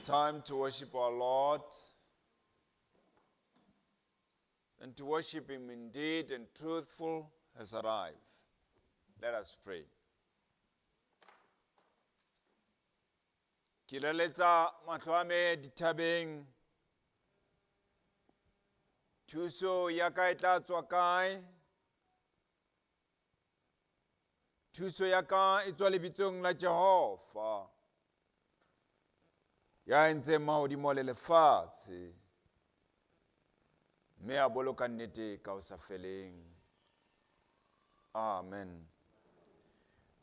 time to worship our Lord and to worship Him in deed and truthful has arrived. Let us pray. Ke leletsa mahlo a me dithabeng, thuso ya ka e tla tswa kae? Thuso ya ka e tswa lebitsong la Jehova ya entseng mahodimo le lefatshe, mme a boloka nnete ka ho sa feleng. Amen.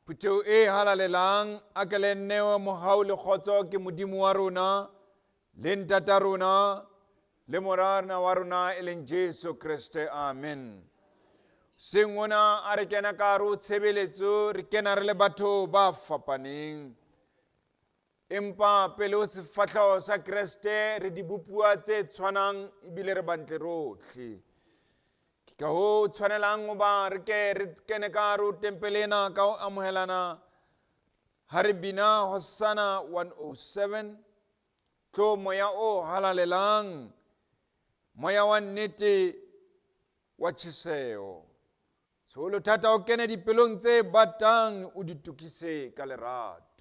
Puteo e halalelang a ke le nnewe mohau le kgotso ke Modimo wa rona le ntata rona le morana wa rona e leng Jesu Kriste. Amen. Sengona a re kena ka hare ho tshebeletso, re kena re le batho ba fapaneng, empa pele ho sefahlego sa Kriste re di bopua tse tshwanang ebile re bantle rohle. Ke ka hoo tshwanelang hoba re kene ka hare ho tempele ena ka ho amohelana ha re bina Hosanna 107, tlo moya o halalelang, moya wa nnete wa tjheseho. Seholo thata o kene dipelong tse batang, o di tukise ka lerato.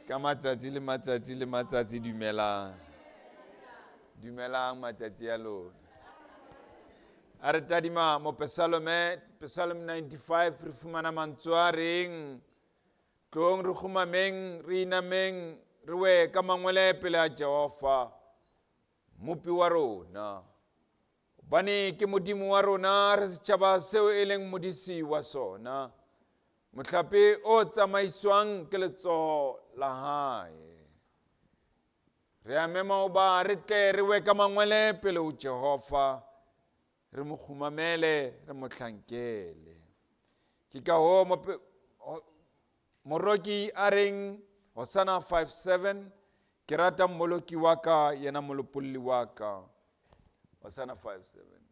Ka matsatsi le matsatsi dumelang. Dumelang matsatsi a lona. A re tadima mo Psalm 95 re fumana mantswe a reng tlong re khumameng re inameng re we ka mangwele pele a Jehova mopi wa rona. Bane ke modimo wa rona re setjhaba seo e leng modisi wa sona. Mohlape o tsamaiswang ke letsoho la hae. Re a mema oba re tle re we ka mangwele pele ho Jehova. Re mo khumamele re mo tlankele. Ke ka ho moroki a reng Hosanna 5:7 ke rata mmoloki wa ka yena molopolli wa ka. Hosanna 5:7.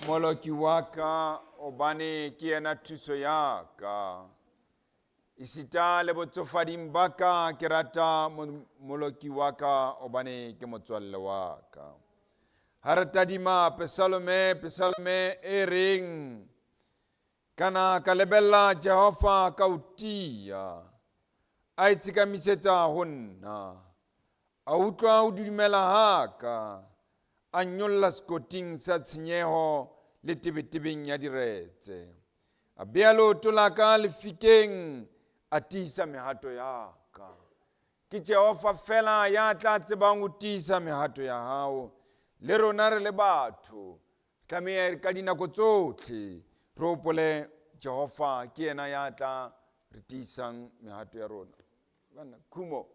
Moloki wa ka obane ke yena thuso ya ka. Isita le botsofading ba ka ke rata moloki wa ka obane ke motswalle wa ka. Ha re tadima Psalme e reng kana ka lebella Jehova ka utia a itsikamisetsa ho nna a utlwa ho dumela ha ka a nyolla skoting sa tshenyeho le tebetebeng ya diretse. A beha leoto la ka lefikeng a tiisa mehato ya ka. Ke Jehova fela ya tla tsebang ho tiisa mehato ya hao. Le rona re le batho tlameha ka dinako tsohle re hopole Jehova ke yena ya tla re tiisang mehato ya rona. Bana khumo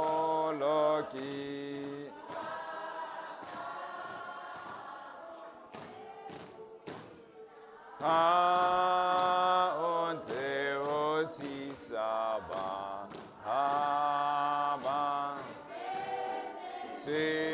Moloki onte osisaba haba sebetelina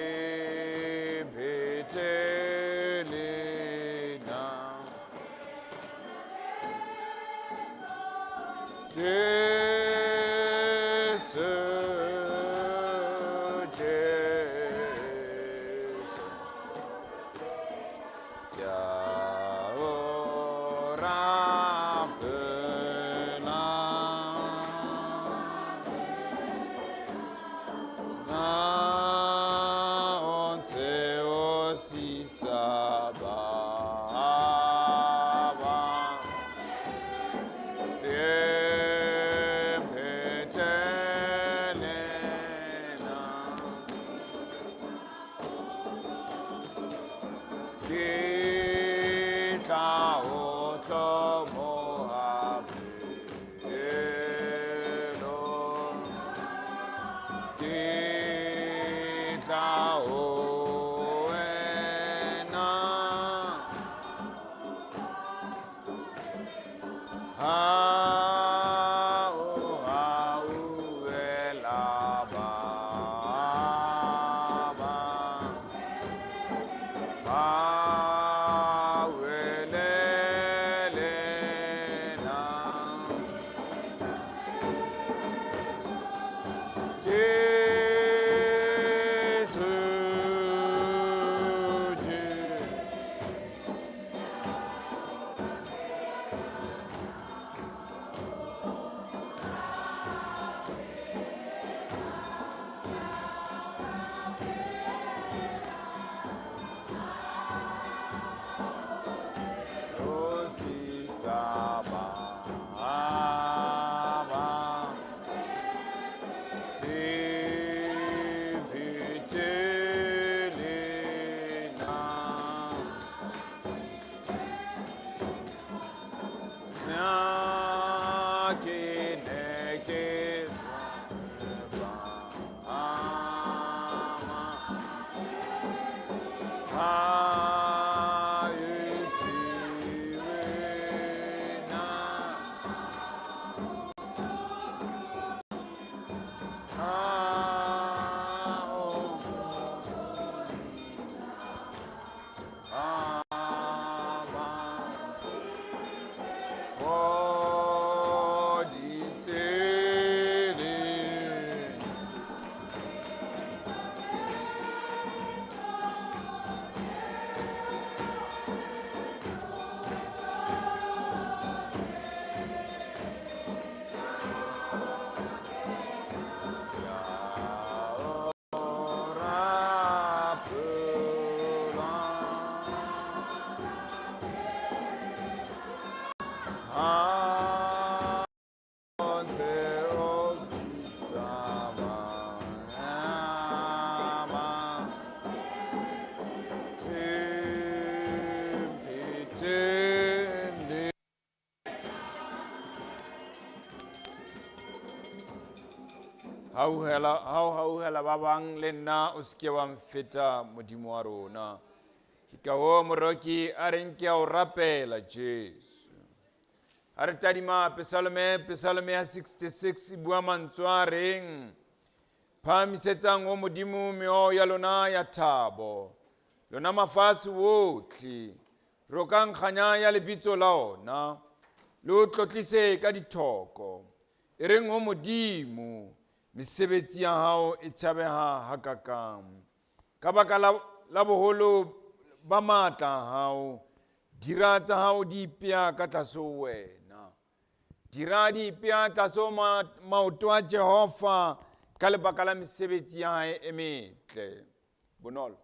hauhela ba bang le nna o seke wa mfeta modimo wa rona. Ke ka hoo moroki a reng ke a o rapela Jesu. A re tadima Psalme ya 66 bua mantswe a reng, phamisetsang o modimo meoyo ya lona ya thabo, lona mafatshe otlhe, rokang kganya ya lebitso la ona, le o tlotlise ka dithoko. E reng o modimo, mesebetsi ya hao e tshabeha hakakang. Ka baka la boholo ba matla a hao, dira tsa hao di ipea ka tlase ho wena. Dira di ipea tlase ho maoto a Jehova ka lebaka la mesebetsi ya hae e metle. Bonolo.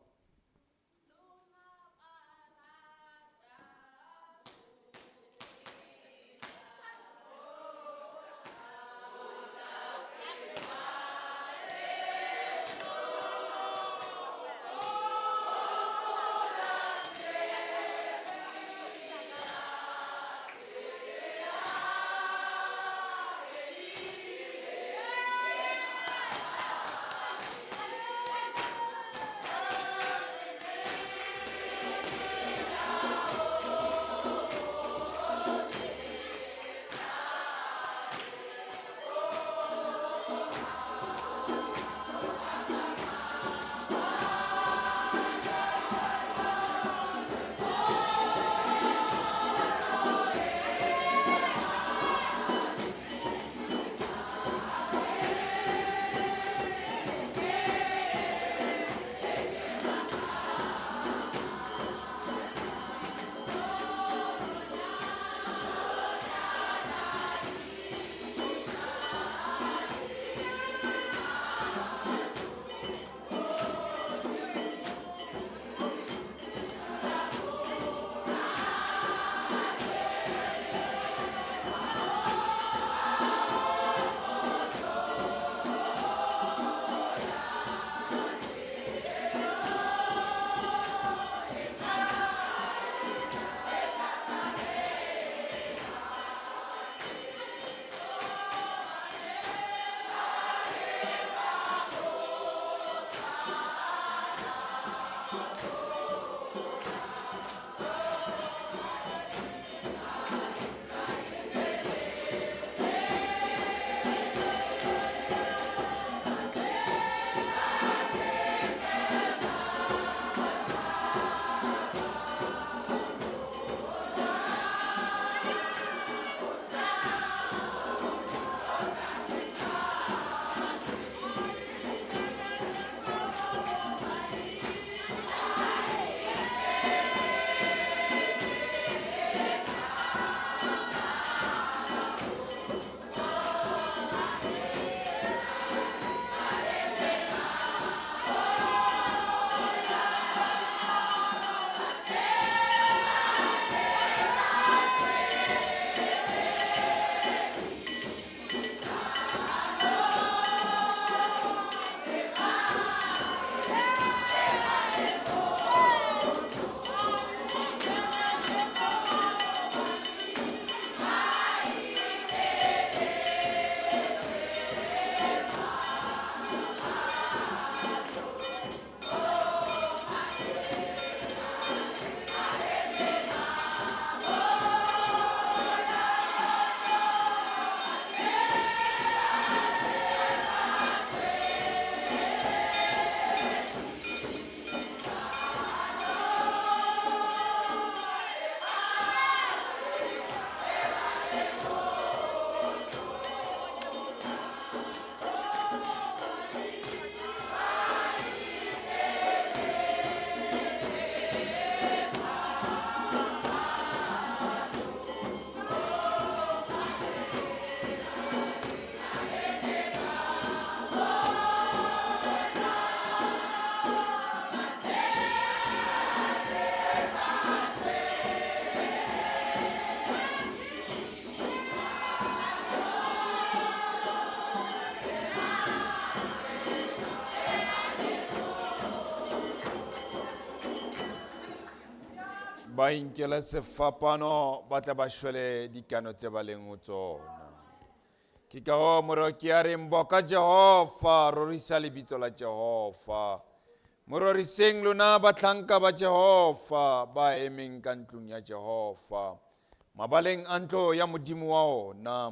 ba inkela sefapano ba tla ba shwele dikano tse ba leng ho tsona. Ke ka hoo moroki a reng boka Jehova, rorisa lebitso la Jehova. Mororiseng lona batlanka ba Jehova ba emeng ka ntlong ya Jehova, mabaleng a ntlo ya Modimo wa ona.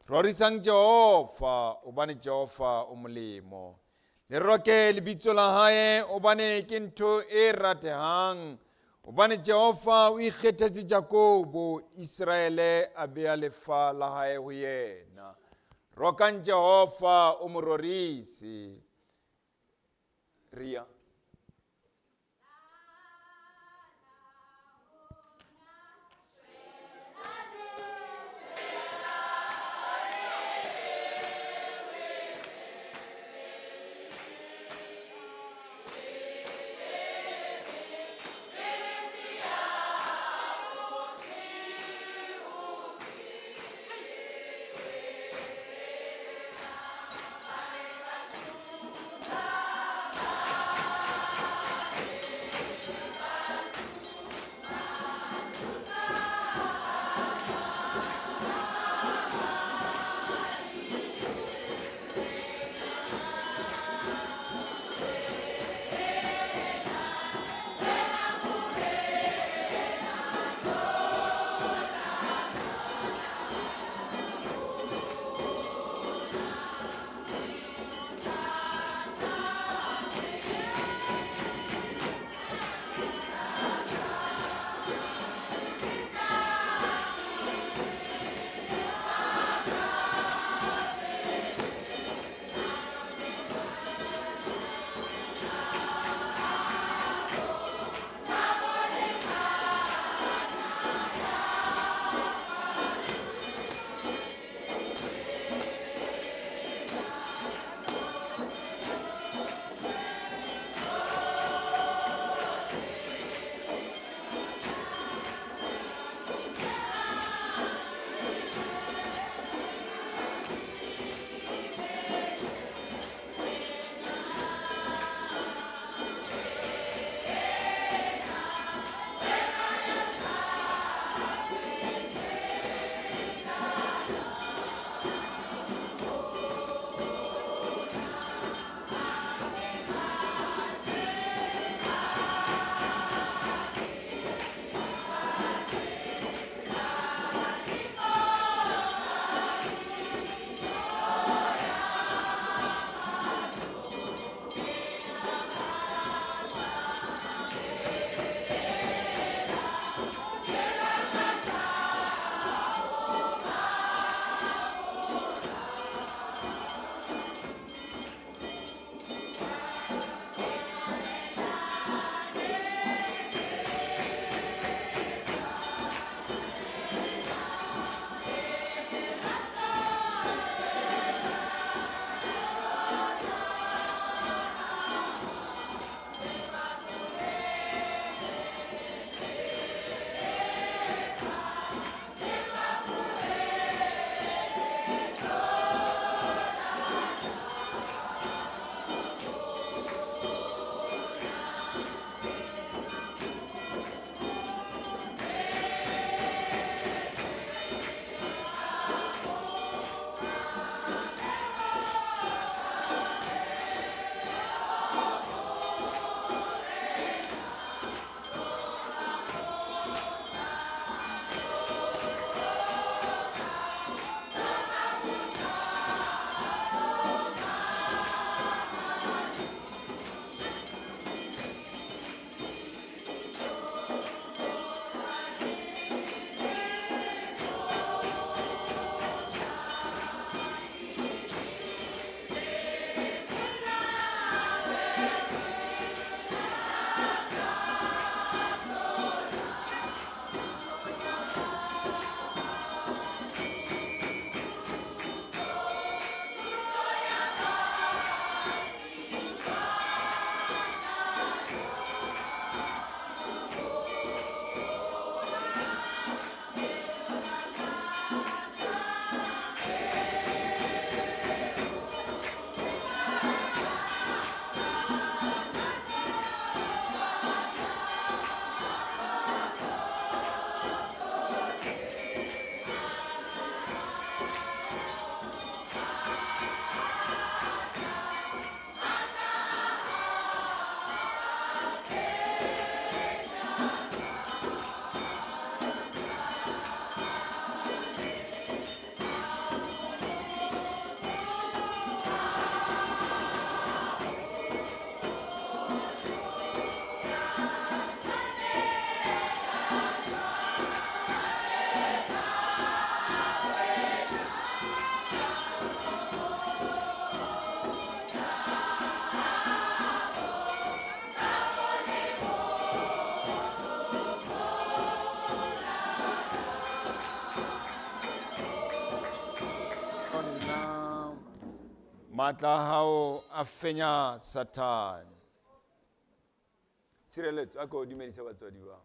Rorisang Jehova hobane Jehova o molemo. Le roke lebitso la hae hobane ke ntho e ratehang. Hobane Jehova o ikgethetse Jakobo, Israele a beha lefa la hae ho yena. Rokang Jehova o mo rorise. Ria. matla a hao a fenya Satane. Sireletso a ko dumedisa batswadi ba.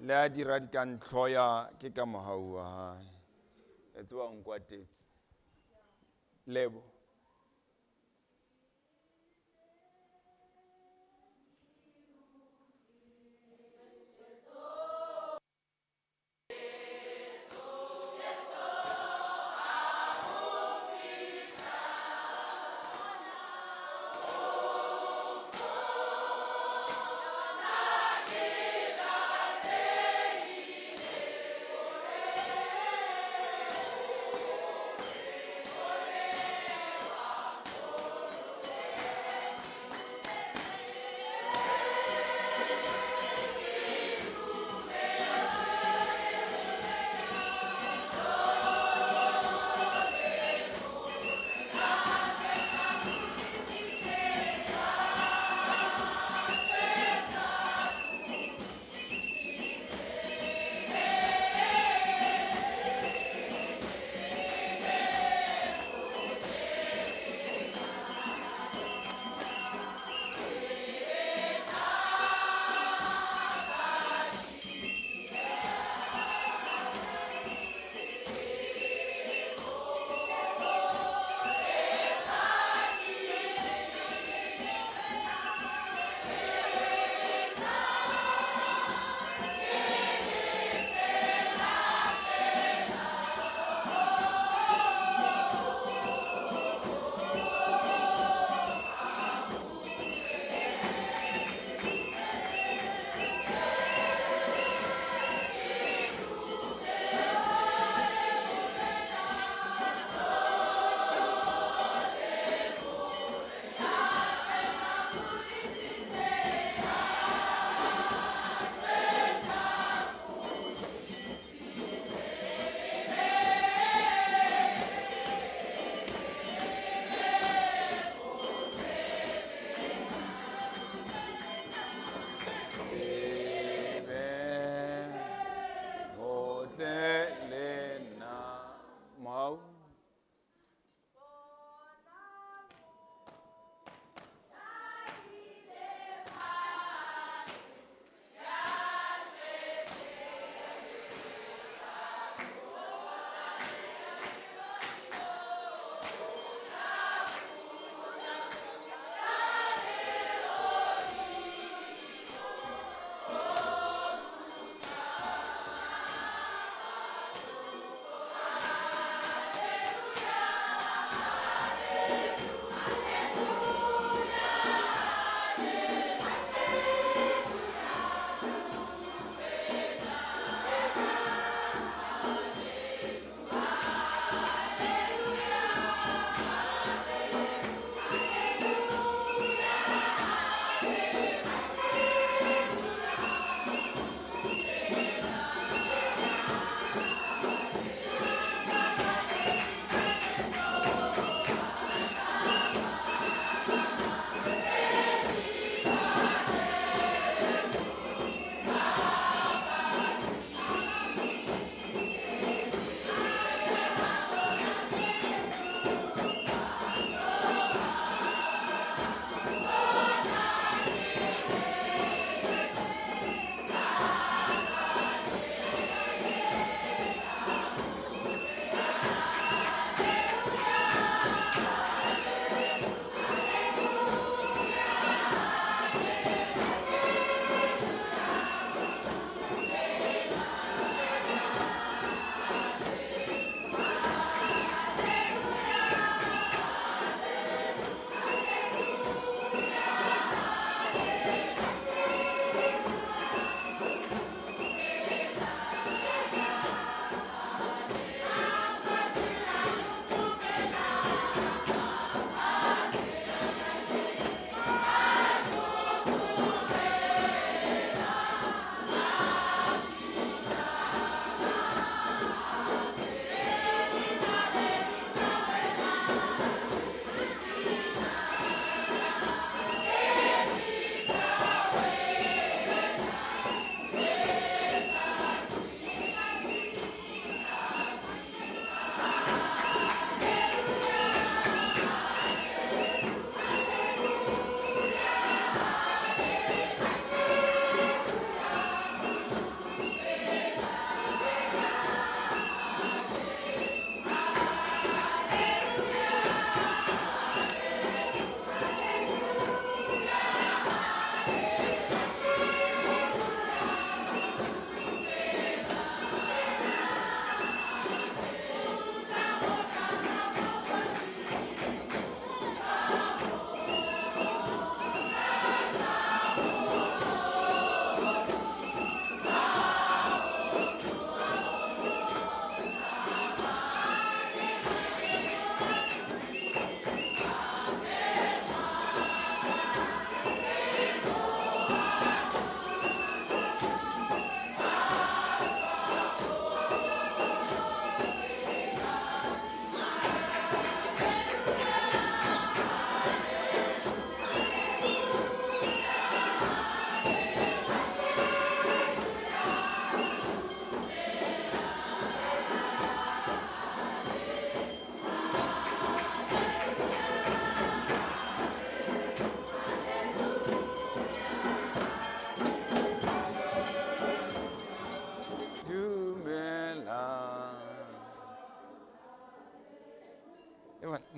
Le a dira di ka ntlhoya ke ka mohau wa hae. E tseba o nkwatetse. Lebo.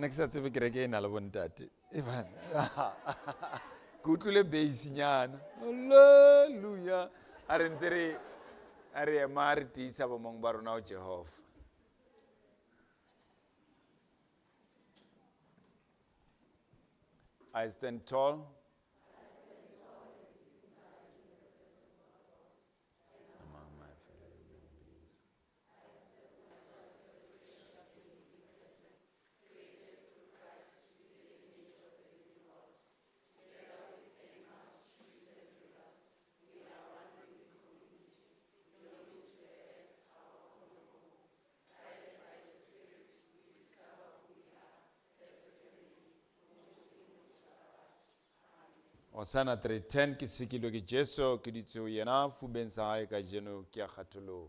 Next time kereke ena le bontate. Evan. Ke utlwile bass nyana. Hallelujah. Are ntsere are mari tisa bo mong ba rona o Jehova. I stand tall. Among my fellow human beings. Hosanna 3:10 ke sikilwe ke Jesu ke ditso yena fubeng sa hae ka jeno ke a kgatholo.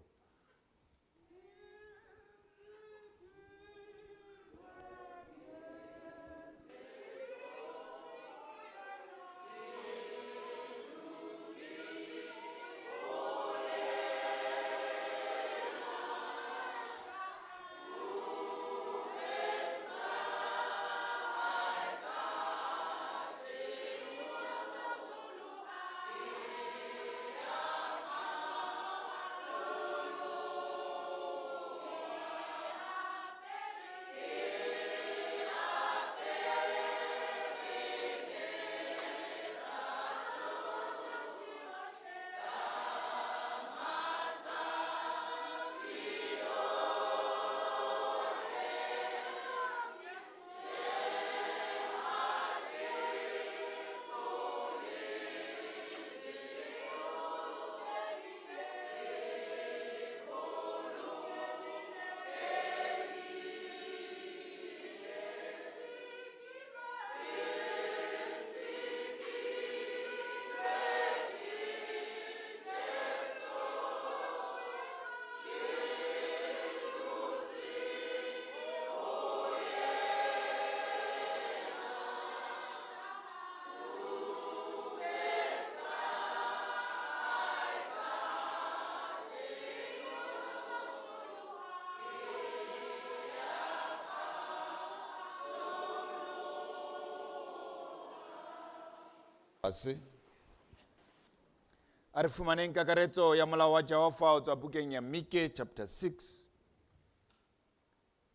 Are fumaneng kakaretso ya molao wa Jehova o tswa bukeng ya Mike chapter 6.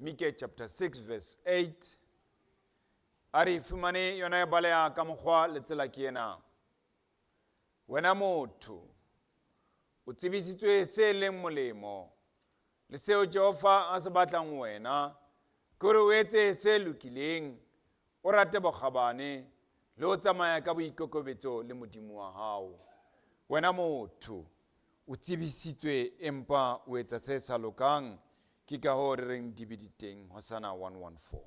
Mike chapter 6 verse 8. Are fumane yona ya balea ka mokgwa le tsela ke ena. Wena motho o tsebisitswe se leng molemo le seo Jehova a se batlang wena ke hore o etse se lokileng o rate bokgabane le o tsamaya ka boikokobetso le modimo wa hao. Wena motho o tsebisitswe empa o etsa se sa lokang ke ka hoo re reng dibediteng Hosanna 1:14.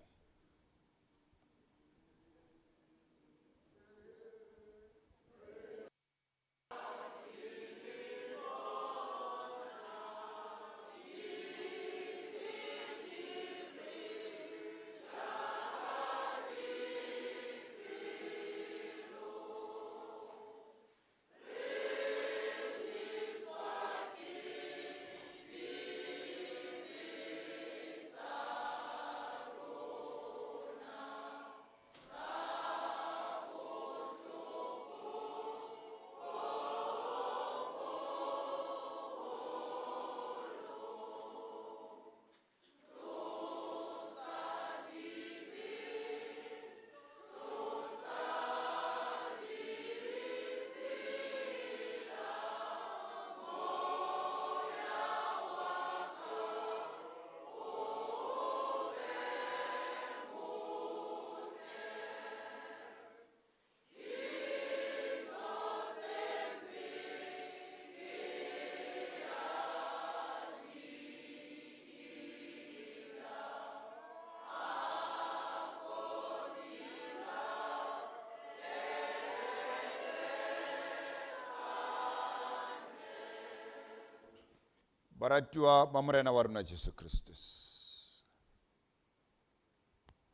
Baratiwa ba morena wa rona Jesu Kristus.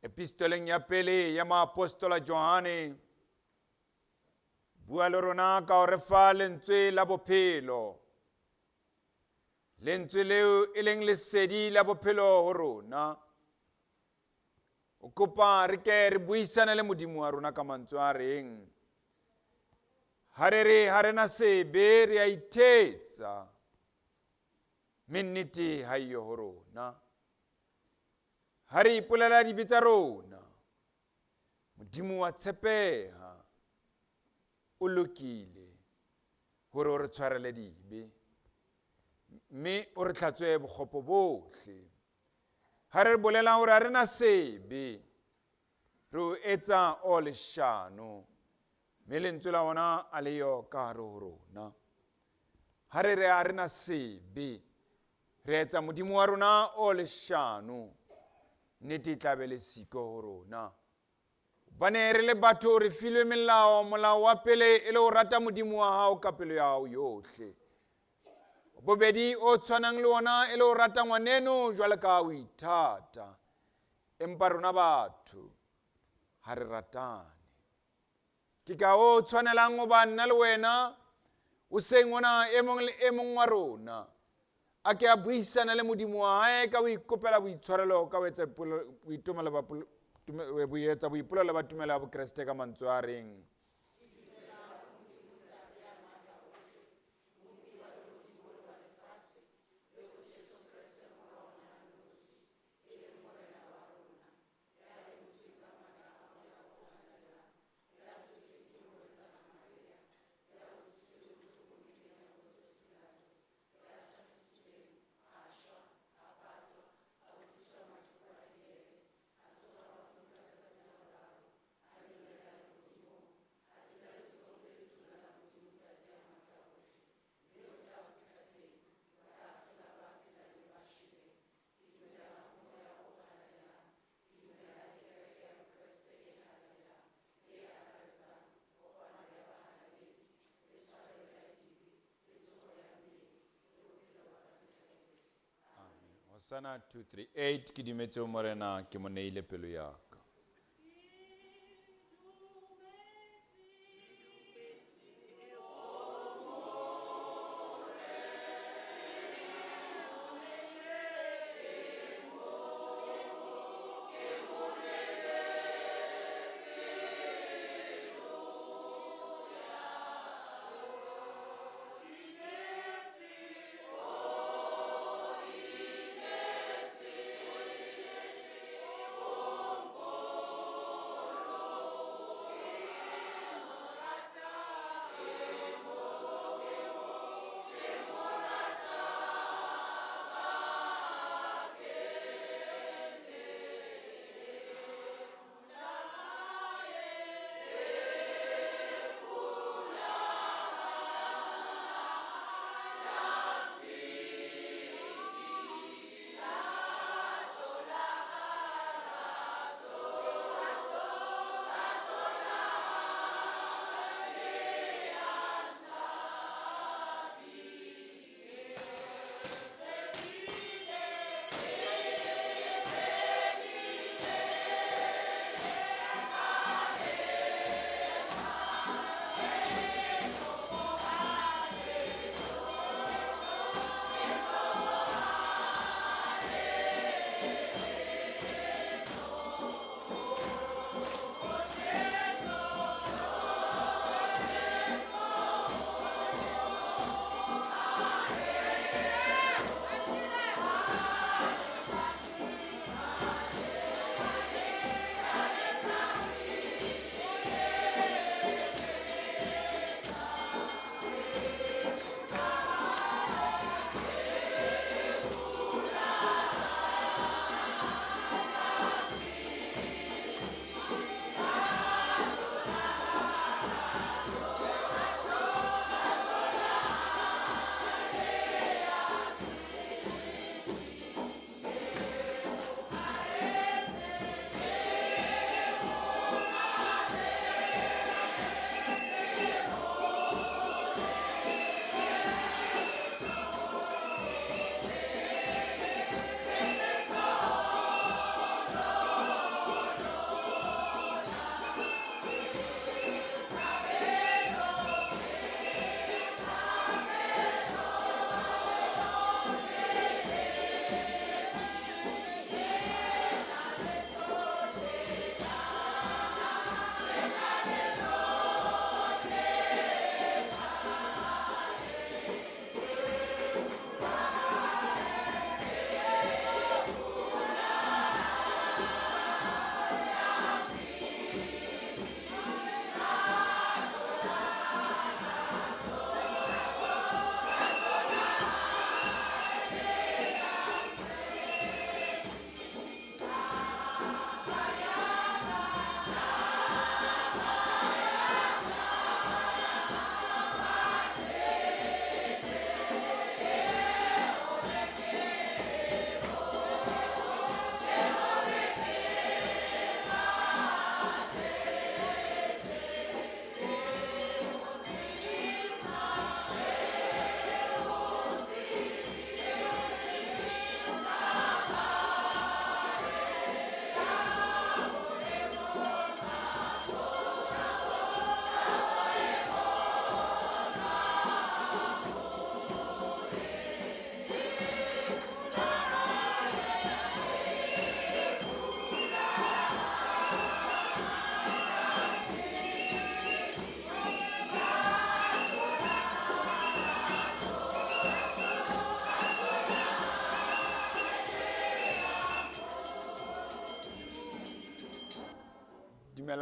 Epistoleng ya pele ya maapostola Johane bua le rona ka ho re fa lentswe la bophelo. Lentswe leo e leng lesedi la bophelo ho rona. O kopa re ke re buisane le Modimo wa rona ka mantswe a reng. Ha re na sebe re a ithetsa. Mme nnete ha eyo ho rona. Ha re ipolela dibe tsa rona. Modimo wa tshepeha. O lokile hore o re tshwarele dibe. Mme o re hlatswe bokgopo bohle. Ha re bolela hore ha re na sebe re o etsa o leshano. Mme lentswe la ona a le yo ka hare ho rona. Ha re re ha re na sebe re etsa Modimo wa rona o leshano. Nnete e tla be le siko ho rona. Bane re le batho re filwe molao wa pele e le ho rata Modimo wa hao ka pelo ya hao yohle. Bobedi o tshwanang le ona e le ho rata ngwaneno jwalo ka o ithata. Empa rona batho ha re ratane. Ke ka o tshwanelang ho ba nna le wena o seng ona e mong le e mong wa rona. A ke a buisana le Modimo wa hae ka o ikopela boitshwarelo ka o etsa boipolelo ba tumelo ya Bokreste ka mantswe a reng. Hosanna 238 ke dimetse o morena ke mo neile pelo ya ka.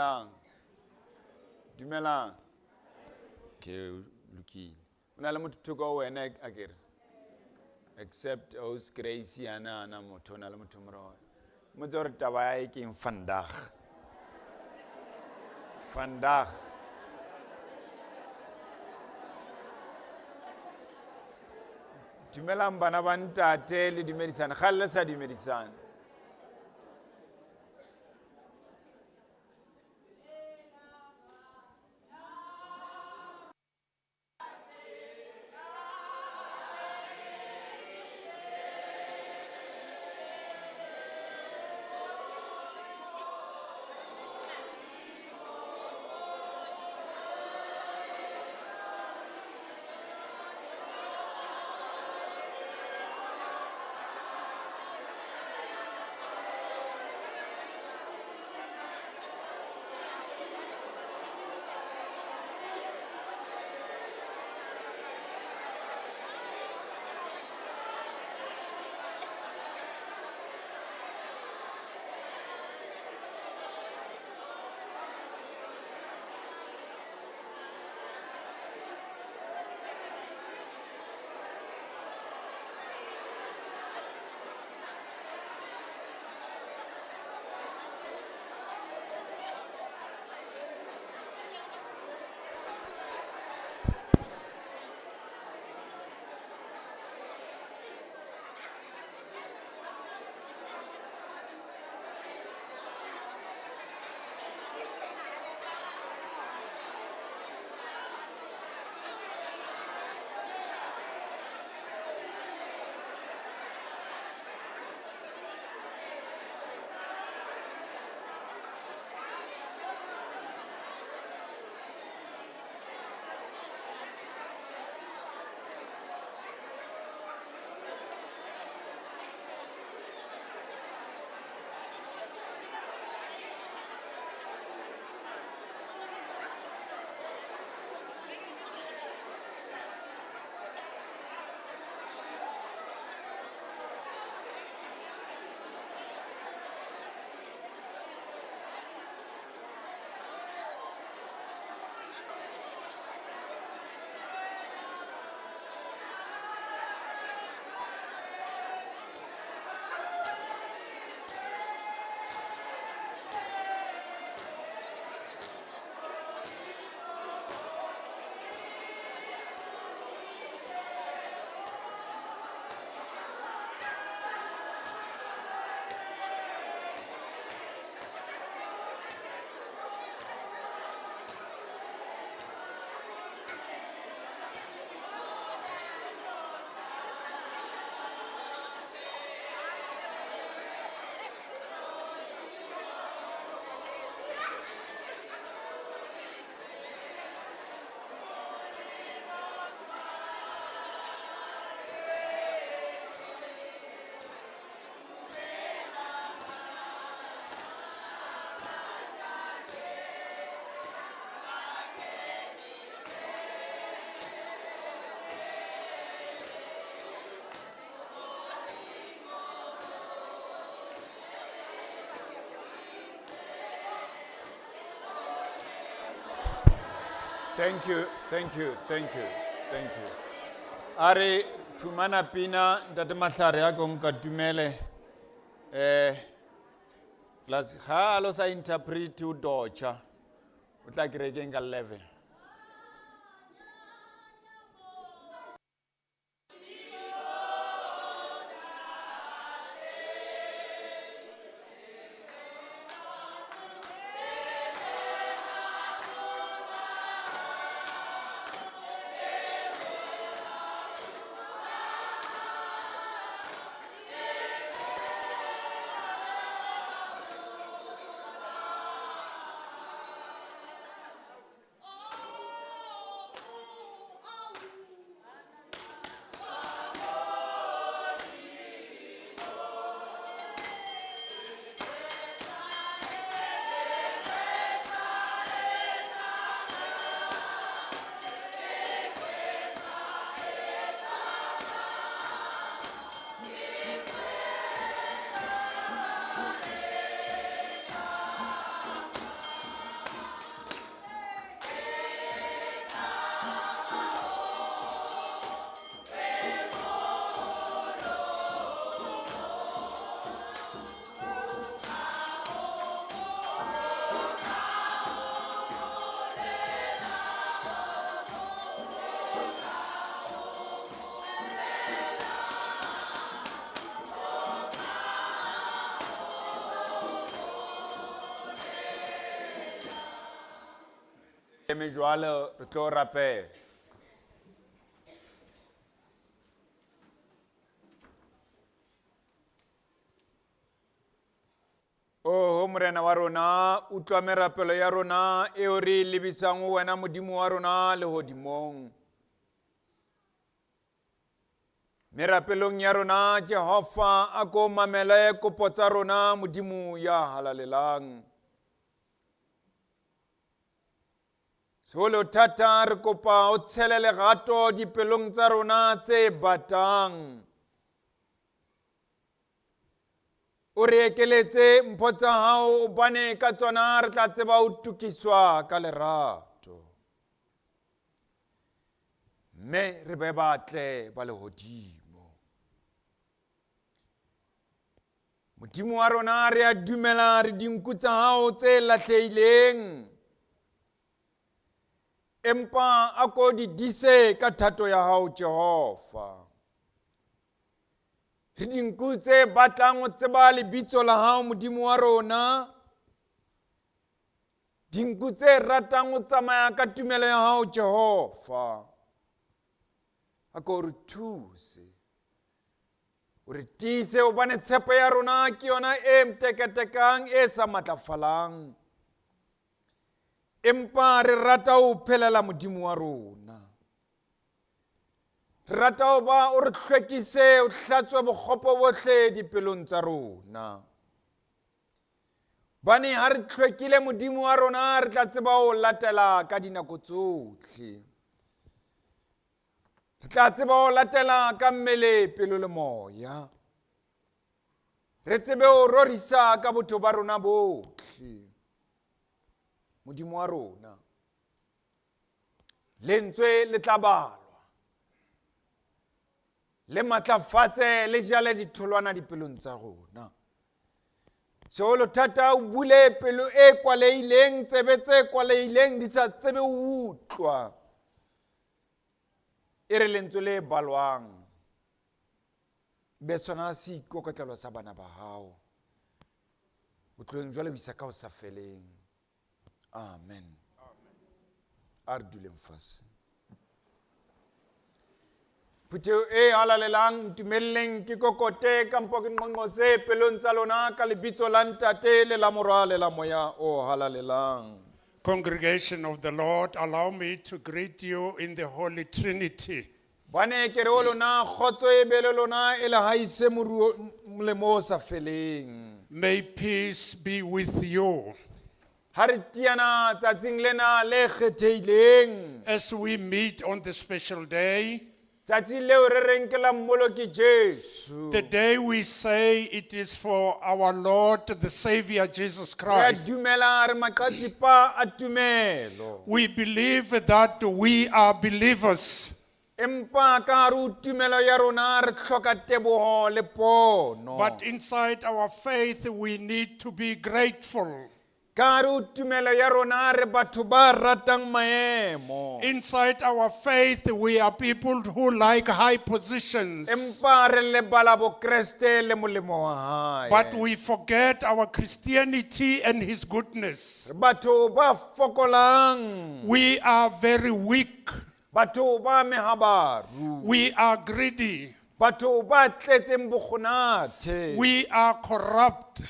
Dumelang. Dumelang. Ke lokile. Una le motho thoko wena akere. Except os Gracie ana motho na le motho moro. Motho re taba ya ke vandag. Vandag. Dumelang bana ba ntate le dumedisana. Kgalle sa dumedisana. Thank you. Are fumana pina ntate Mahlare ya kong ka dumele plus ha lo sa interpret to docha o tla kerekeng ka 11. eme jwale re tlo rapela. O morena wa rona, utlwa merapelo ya rona eo re lebisang ho wena modimo wa rona lehodimong. Merapelong ya rona Jehova a ko mamele kopo tsa rona modimo ya halalelang. Seholo thata re kopa o tshele lerato dipelong tsa rona tse batang. O re ekeletse mpho tsa hao bane ka tsona re tla tseba ho tukiswa ka lerato. Mme re be batle ba lehodimo. Modimo wa rona re a dumela re dinku tsa hao tse lahlehileng. Empa a ko di dise ka thato ya hao Jehova. Re dinku tse batlang ho tseba lebitso la hao modimo wa rona. Dinku tse ratang ho tsamaya ka tumelo ya hao Jehova. A ko re thuse. O re tiise o bane tshepo ya rona ke yona e mtekatekang e sa matlafalang. Empa re rata ho phelela modimo wa rona. Re rata ho ba o re hlwekise o hlatswe bokgopo bohle dipelong tsa rona. Bane ha re hlwekile modimo wa rona re tla tseba ho latela ka dinako tsohle. Re tla tseba ho latela ka mmele pelo le moya. Re tsebe ho rorisa ka botho ba rona bohle. Modimo wa rona. Lentswe le tla balwa. Le matlafatse le jale ditholwana dipelong tsa rona. Seholo thata o bule pelo e kwalehileng, tsebe tse kwalehileng di sa tsebe ho utlwa. E re lentswe le balwang. Be sona seikokotlelo sa bana ba hao. O tloheng jwale ho isa ka ho sa feleng. Amen. A re duleng fatshe. Phuteo e halalelang tumelleng ke kokote kampo ke nqonqotse pelong tsa lona ka lebitso la ntate le la morwa le la moya o halalelang. Congregation of the Lord, allow me to greet you in the Holy Trinity. Bane ke re o lona kgotso e be le lona e le haise molemo o sa feleng. May peace be with you. Ha re tiana tsatsing lena le kgethehileng. As we meet on the special day, Tsatsi leo re reng ke la mmolo ke Jesu. the day we say it is for our Lord, the Savior Jesus Re a Christ. dumela re maqatipa a tumelo. We believe that we are believers. Empa ka hare ho tumelo ya rona re hloka teboho le pono. But inside our faith, we need to be grateful. Ka hare ho tumelo ya rona re batho ba ratang maemo. Inside our faith, we are people who like high positions. Empa re lebala bo Kreste le molemo wa hae. But we forget our Christianity and His goodness. Batho ba fokolang. We are very weak. Batho ba mehabaru. We are greedy. Batho ba tletseng bokgonathe. We are corrupt.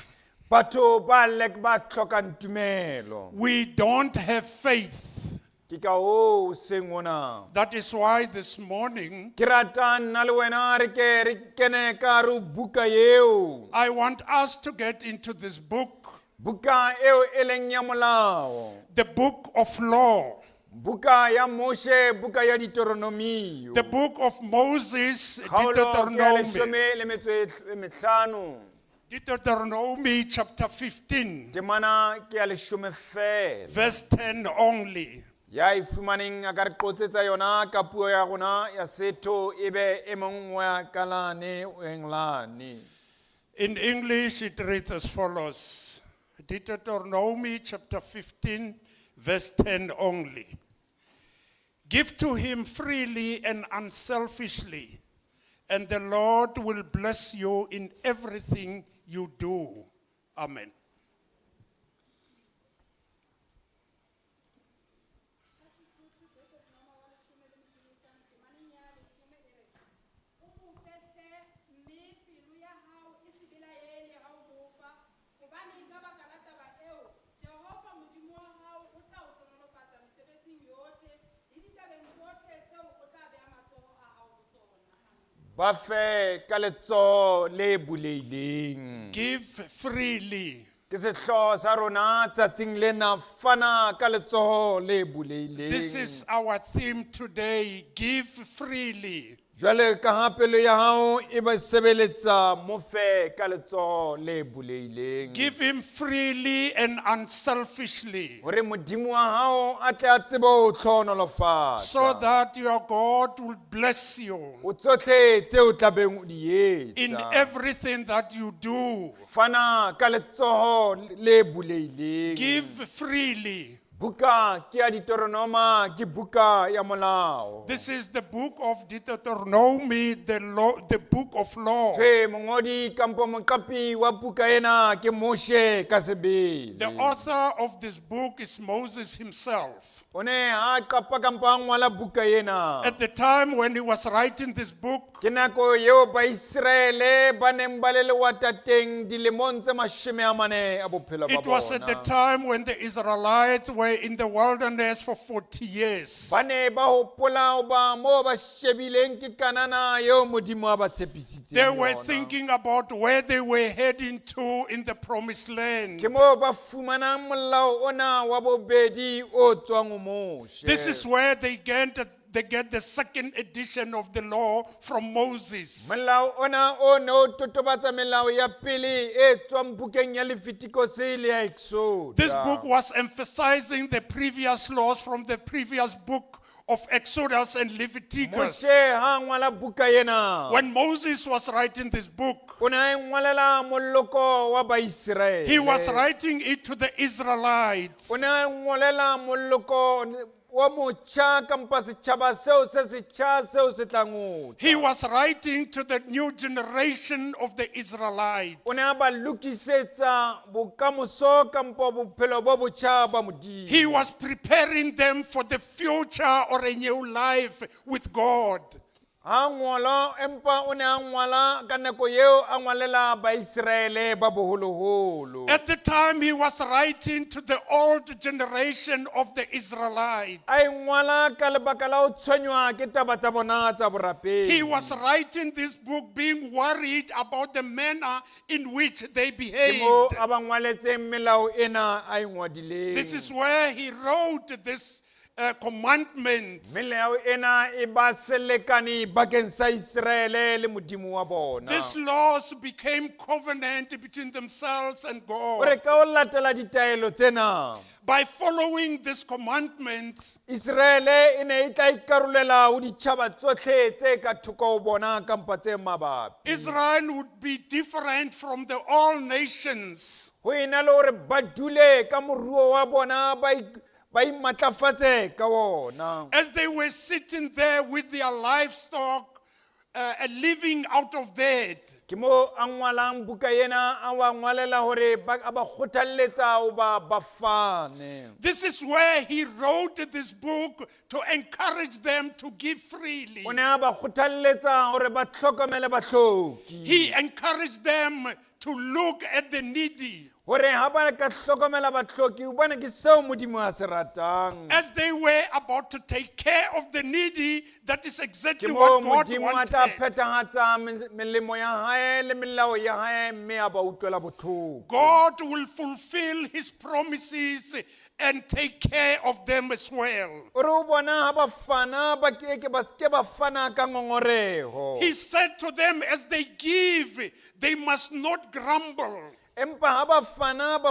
Batho ba lek ba tlhokang tumelo. We don't have faith. Ke ka hoo seng ona. That is why this morning Ke rata nna le wena re ke re kene ka hare ho buka eo. I want us to get into this book, Buka eo e leng ya molao. the book of law, Buka ya Moshe, buka ya Deuteronomio. the book of Moses, Kgaolo ke ya Deuteronomy. 15. Deuteronomy chapter 15, Temana ke ya 10 fela. verse 10 only. Ya ifumaneng a ka re qotsetsa yona ka puo ya rona ya Sotho ebe e mong wa kalane o englane. In English, it reads as follows. Deuteronomy chapter 15, verse 10 only. Give to him freely and unselfishly, and the Lord will bless you in everything you do. Amen. ba fe ka letsoho le buleileng. Give freely. Ke sehloho sa rona tsatsing lena, fana ka letsoho le buleileng. This is our theme today. Give freely. Jwale ka ha pelo ya hao e ba sebeletsa, mo fe ka letsoho le buleileng. Give him freely and unselfishly, Hore Modimo wa hao a tle a tsebe ho hlohonolofatsa. so that your God will bless you O tsohle tse o tlabeng o di in etsa. everything that you do. Fana ka letsoho le buleileng. Give freely. Buka ke ya Deuteronoma, ke buka ya molao. This is the book of Deuteronomy, the law, the book of law. Tse mongodi kampo moqapi wa buka ena ke Moshe ka sebele. The author of this book is Moses himself. O ne ha qapa kampo a ngwala buka ena. At the time when he was writing this book, Ke nako eo ba Israele ba neng ba le lewata teng dilemong tse 40 a bophelo ba it was at the bona. time when the Israelites were in the wilderness for 40 years. Ba ne ba hopola ho ba mo ba shebileng ke Kanana eo Modimo a ba tshepisitseng They were yona. thinking about where they were heading to in the promised land. Ke mo ba fumanang molao ona wa bobedi o tswang ho Moshe. This is where they get the second edition of the law from Moses. Molao ona o ne o totobatsa melao ya pele e tswang bukeng ya Leviticus le ya Exodus. This book was emphasizing the previous laws from the previous book of Exodus and Leviticus. Moshe ha ngwala buka ena. When Moses was writing this book, O ne a ngwalela moloko wa ba Israele. he was writing it to the Israelites. O ne a ngwalela moloko wa motjha kampa setjhaba seo se setjha seo se tlang ho tla. He was writing to the new generation of the Israelites. O ne a ba lokisetsa bokamoso kampa bophelo bo botjha ba Modimo. He was preparing them for the future or a new life with God. Ha ngwala empa o ne a ngwala ka nako eo a ngwalela ba Israele ba boholoholo. At the time he was writing to the old generation of the Israelites. A ngwala ka lebaka la ho tshwenywa ke taba tsa bona tsa borapedi. He was writing this book being worried about the manner in which they Ke behaved. mo a ba ngwaletseng melao ena a ngwadileng. This is where he wrote this commandment. Melao ena e ba selekane bakeng sa Israele le Modimo wa bona. These laws became covenant between themselves and Ore God. ka o latela ditaelo tsena, By following these commandments, Israele e ne e tla ikarolela ho ditjhaba tsohle tse ka thoko ho bona kampa tse mabapi. Israel would be different from the all nations. Ho ena le hore ba dule ka moruo wa bona ba imatlafatse ka ona. As they were sitting there with their livestock, living out of that. Ke mo a ngwalang buka ena a wa ngwalela hore a ba kgothalletsa ho ba fane. This is where he wrote this book to encourage them to give freely. O ne a ba kgothalletsa hore ba tlhokomele bahloki. He encouraged them to look at the needy. Hore ha ba ka hlokomela bahloki, o bona ke seo Modimo a se ratang. As they were about to take care of the needy, that is exactly Ke what mo God Modimo a tla wanted. phethahatsa melemo ya hae le melao ya hae, mme a ba utlwela botlhoko. God will fulfill his promises and take care of them as well. Ore o bona ha ba fana ba ke ba ske ba fana ka ngongoreho. He said to them, as they give, they must not grumble. Empa ha ba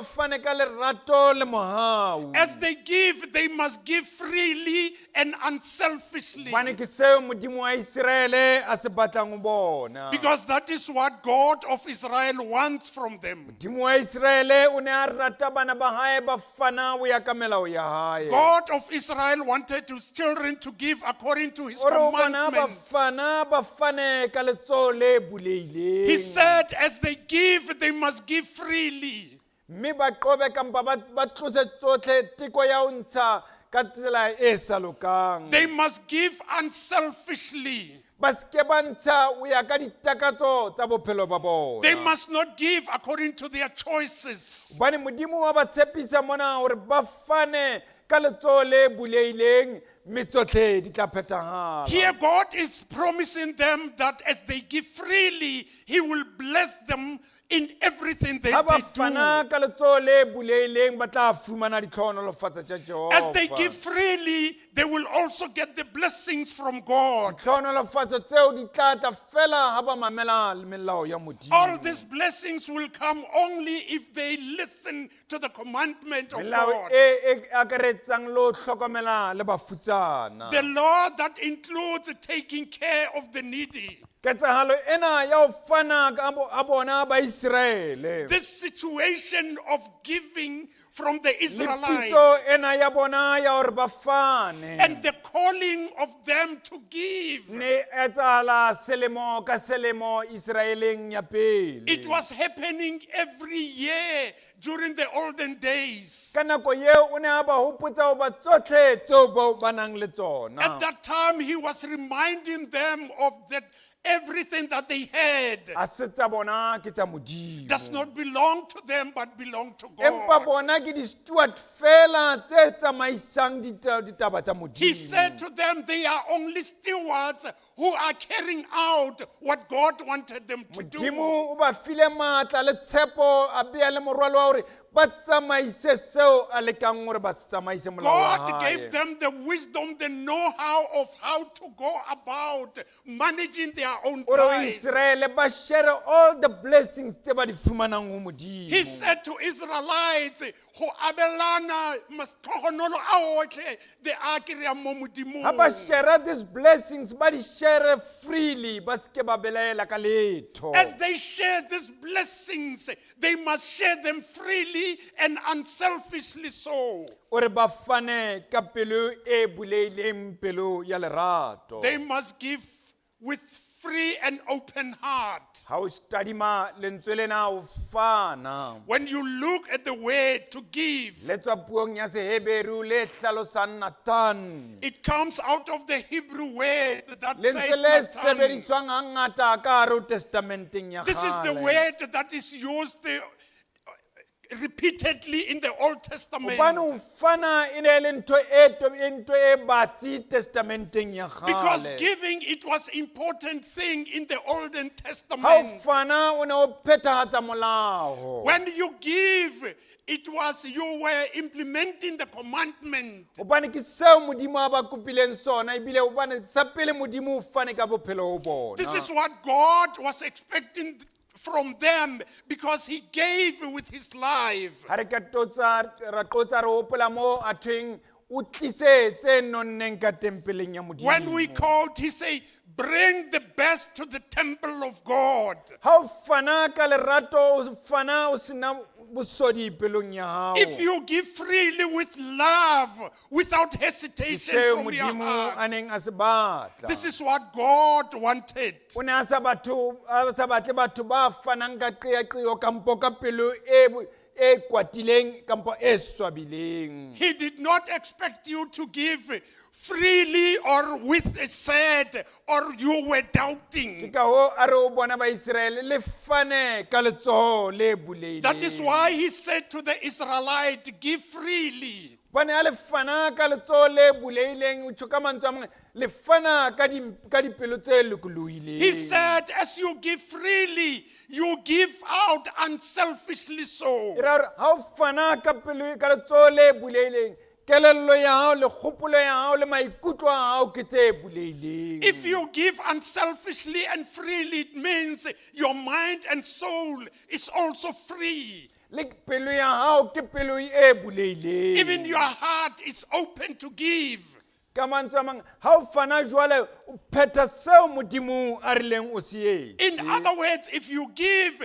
fane ka lerato le mohau. As they give, they must give freely and unselfishly. Bane ke seo Modimo wa Israele a se batlang ho bona. Because that is what God of Israel wants from them. Modimo wa Israele o ne a rata bana ba hae ba fana ho ya ka melao ya hae. God of Israel wanted his children to give according to his Ore o bona commandments. ba fane ka letsoho le buleileng. He said, as they give, they must give freely. Mme ba qobe kampa ba tlose tsohle teko ya ho ntsha ka tsela e sa lokang. They must give unselfishly. Ba ske ba ntsha ho ya ka ditakatso tsa bophelo ba bona. They must not give according to their choices. Bane Modimo wa ba tshepisa mona hore ba fane ka letsoho le buleileng mme tsohle di tla phethahala. Here God is promising them that as they give freely, He will bless them in everything Ha ba that they fana do. ka letsoho le buleileng ba tla fumana ditlhonolofatso tsa Jehova. As they give freely, they will also get the blessings from God. Ditlhonolofatso tseo di tla tla fela ha ba mamela melao ya Modimo. All these blessings will come only if they listen to the commandment of Melao God. e akaretsang le ho hlokomela le bafutsana. The law that includes taking care of the needy. Ketsahalo ena ya ho fana ka ha bona ba Israele. This situation of giving from the Le Israelites pitso ena ya bona ya hore ba fane. and the calling of them to give. Ne etsahala selemo ka selemo Israeleng ya pele. It was happening every year during the olden days. Ka nako eo o ne a ba hopotsa ho ba tsohle tseo ba nang le tsona. At that time, he was reminding them of that everything that they had A se tsa bona ke tsa Modimo. does not belong to them but belong to Empa God. bona ke di-steward fela tse tsamaisang ditaba tsa Modimo. He said to them, they are only stewards who are carrying out what God wanted them to do. Modimo o ba file matla le tshepo a beya le morwalo wa hore ba tsamaise seo a lekang hore ba se tsamaise molao wa God hae. gave them the wisdom, the know-how of how to go about managing their own Ore o lives. Israele ba share all the blessings tse ba di fumanang ho Modimo. He said to Israelites, "Ho abelana mastogonolo a otlhe de a kry-ang mo Modimong." Ha ba share these blessings ba di share freely ba se ke ba belaela ka letho. As they share these blessings, they must share them freely and unselfishly so. Ore ba fane ka pelo e buleileng, pelo ya lerato. They must give with free and open heart. Ha o tadima lentswe lena o fana. When you look at the word to give, Le tswa puong ya Seheberu le hlalosang Nathan. it comes out of the Hebrew word that Lentswe says le Nathan. sebediswang hangata ka hare ho testamenteng ya This is the kgale. word that is used repeatedly in the Old Testament. Hobane ho fana e ne le ntho e batsi testamenteng ya Because kgale. giving, it was important thing in the Olden Ha o Testament. fana o ne o phethahatsa molao. When you give, it was you were implementing the commandment. Hobane ke seo Modimo a ba kopileng sona, ebile hobane sa pele Modimo o fane ka bophelo ho bona. This is what God was expecting from them because He gave with His life. Ha re ka ra qotsa re hopola mo a thweng o tlise tse nonneng ka tempeleng ya Modimo. When we called, He said, bring the best to the temple of God. Ha o fana ka lerato, o fana o sena bosodi pelong ya hao. If you give freely with love, without Ke hesitation seo from your Modimo a heart, neng a se batla. this is what God wanted. O ne a sa batle batho ba fanang ka qeaqeo kampo ka pelo e kwatileng kampo e swabileng. He did not expect you to give freely or with a sad or you were Ke doubting. ka hoo a re o bona ba Israele le fane ka letsoho le buleileng. That is why He said to the Israelites, give freely. Bane a le fana ka letsoho le buleileng, o tjho ka mantswe a mang, le fana ka dipelo tse lokolohileng. He said, as you give freely, you give out unselfishly so. E ra hore ha o fana ka letsoho le buleileng, kelello ya hao le kgopolo ya hao le maikutlo a hao ke tse buleileng. If you give unselfishly and freely, it means your mind and soul is also free. Le pelo ya hao ke pelo e buleileng. Even your heart is open to give. Ka mantswe a mang, ha o fana jwale o phetha seo Modimo a rileng o se etse. In other words, if you give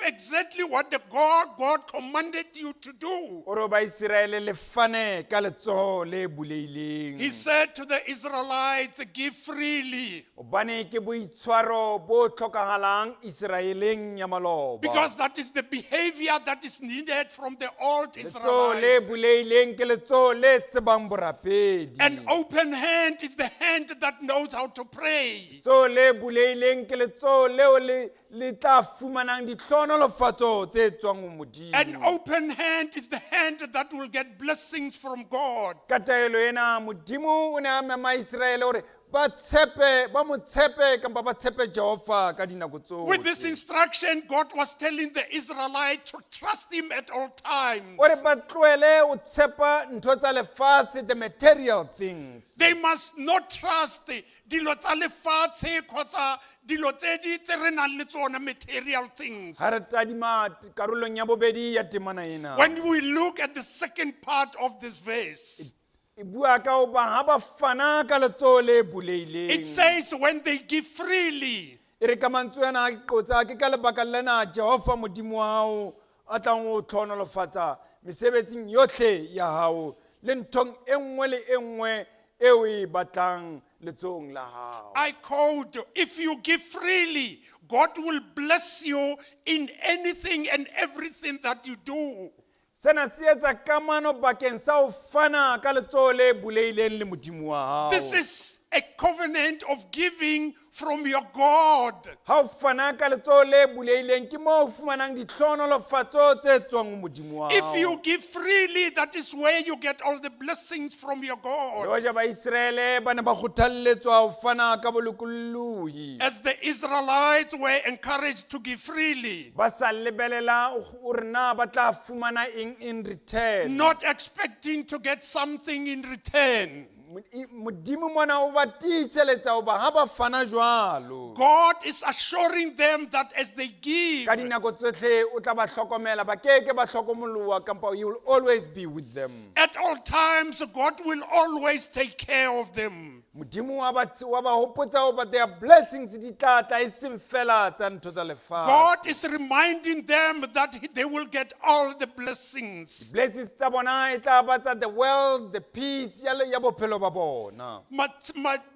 exactly what the God commanded you to do. Ore ba Israele le fane ka letsoho le buleileng. He said to the Israelites, give freely. Hobane ke boitshwaro bo tlhokahalang Israeleng ya maloba. Because that is the behavior that is needed from the old Letsoho le Israelites. buleileng ke letsoho le tsebang borapedi. An open hand is the hand that knows knows how to pray. tso le buleileng ke letso leo le tla fumanang ditlhonolofatso tse tswang ho Modimo. An open hand is the hand that will get blessings from God. Ka taelo ena Modimo o ne a mema Israele hore ba mo tshepe kampa ba tshepe Jehova ka dinako tsohle. With this instruction, God was telling the Israelites to trust him at all times. Ore ba tlohele ho tshepa ntho tsa lefatshe, the material things. They must not trust dilo tsa lefatshe kgotsa dilo tse di tse re nang le tsona, material things. Ha re tadima karolong ya bobedi ya temana ena. When we look at the second part of this verse, E bua ka ho ba ha ba fana ka letso le buleileng. it says when they give freely. E re ka mantswe ana a qotsa ke ka lebaka lena Jehova Modimo wa hao a tlang ho tlhonolofatsa mesebetsing yohle ya hao le nthong e nngwe le e nngwe eo e batlang letsong la hao. I quote, if you give freely, God will bless you in anything and everything that you do. Sena se etsa kamano bakeng sa ho fana ka letso le buleileng le Modimo wa hao. This is a covenant of giving from your God. Ha o fana ka letso le buleileng ke mo o fumanang ditlhonolofatso tse tswang ho Modimo wa hao. If you give freely, that is where you get all the blessings from your God. Hoja ba Israele ba ne ba kgothalletswa ho fana ka bolokolohi. As the Israelites were encouraged to give freely, Ba sa lebelela hore na ba tla fumana eng in return. not expecting to get something in return. Modimo mona o ba tiiseletsa ho ba ha ba fana jwalo. God is assuring them that as they give, Ka dinako tsohle o tla ba hlokomela, ba keke ba hlokomoloha kampa he will always be with them. at all times, God will always take care of them. Modimo wa ba hopotsa ho ba their blessings di tla tla e seng fela tsa ntho tsa lefatshe. God is reminding them that they will get all the blessings. Blessings tsa bona e tla ba tsa the world, the peace ya bophelo ba bona.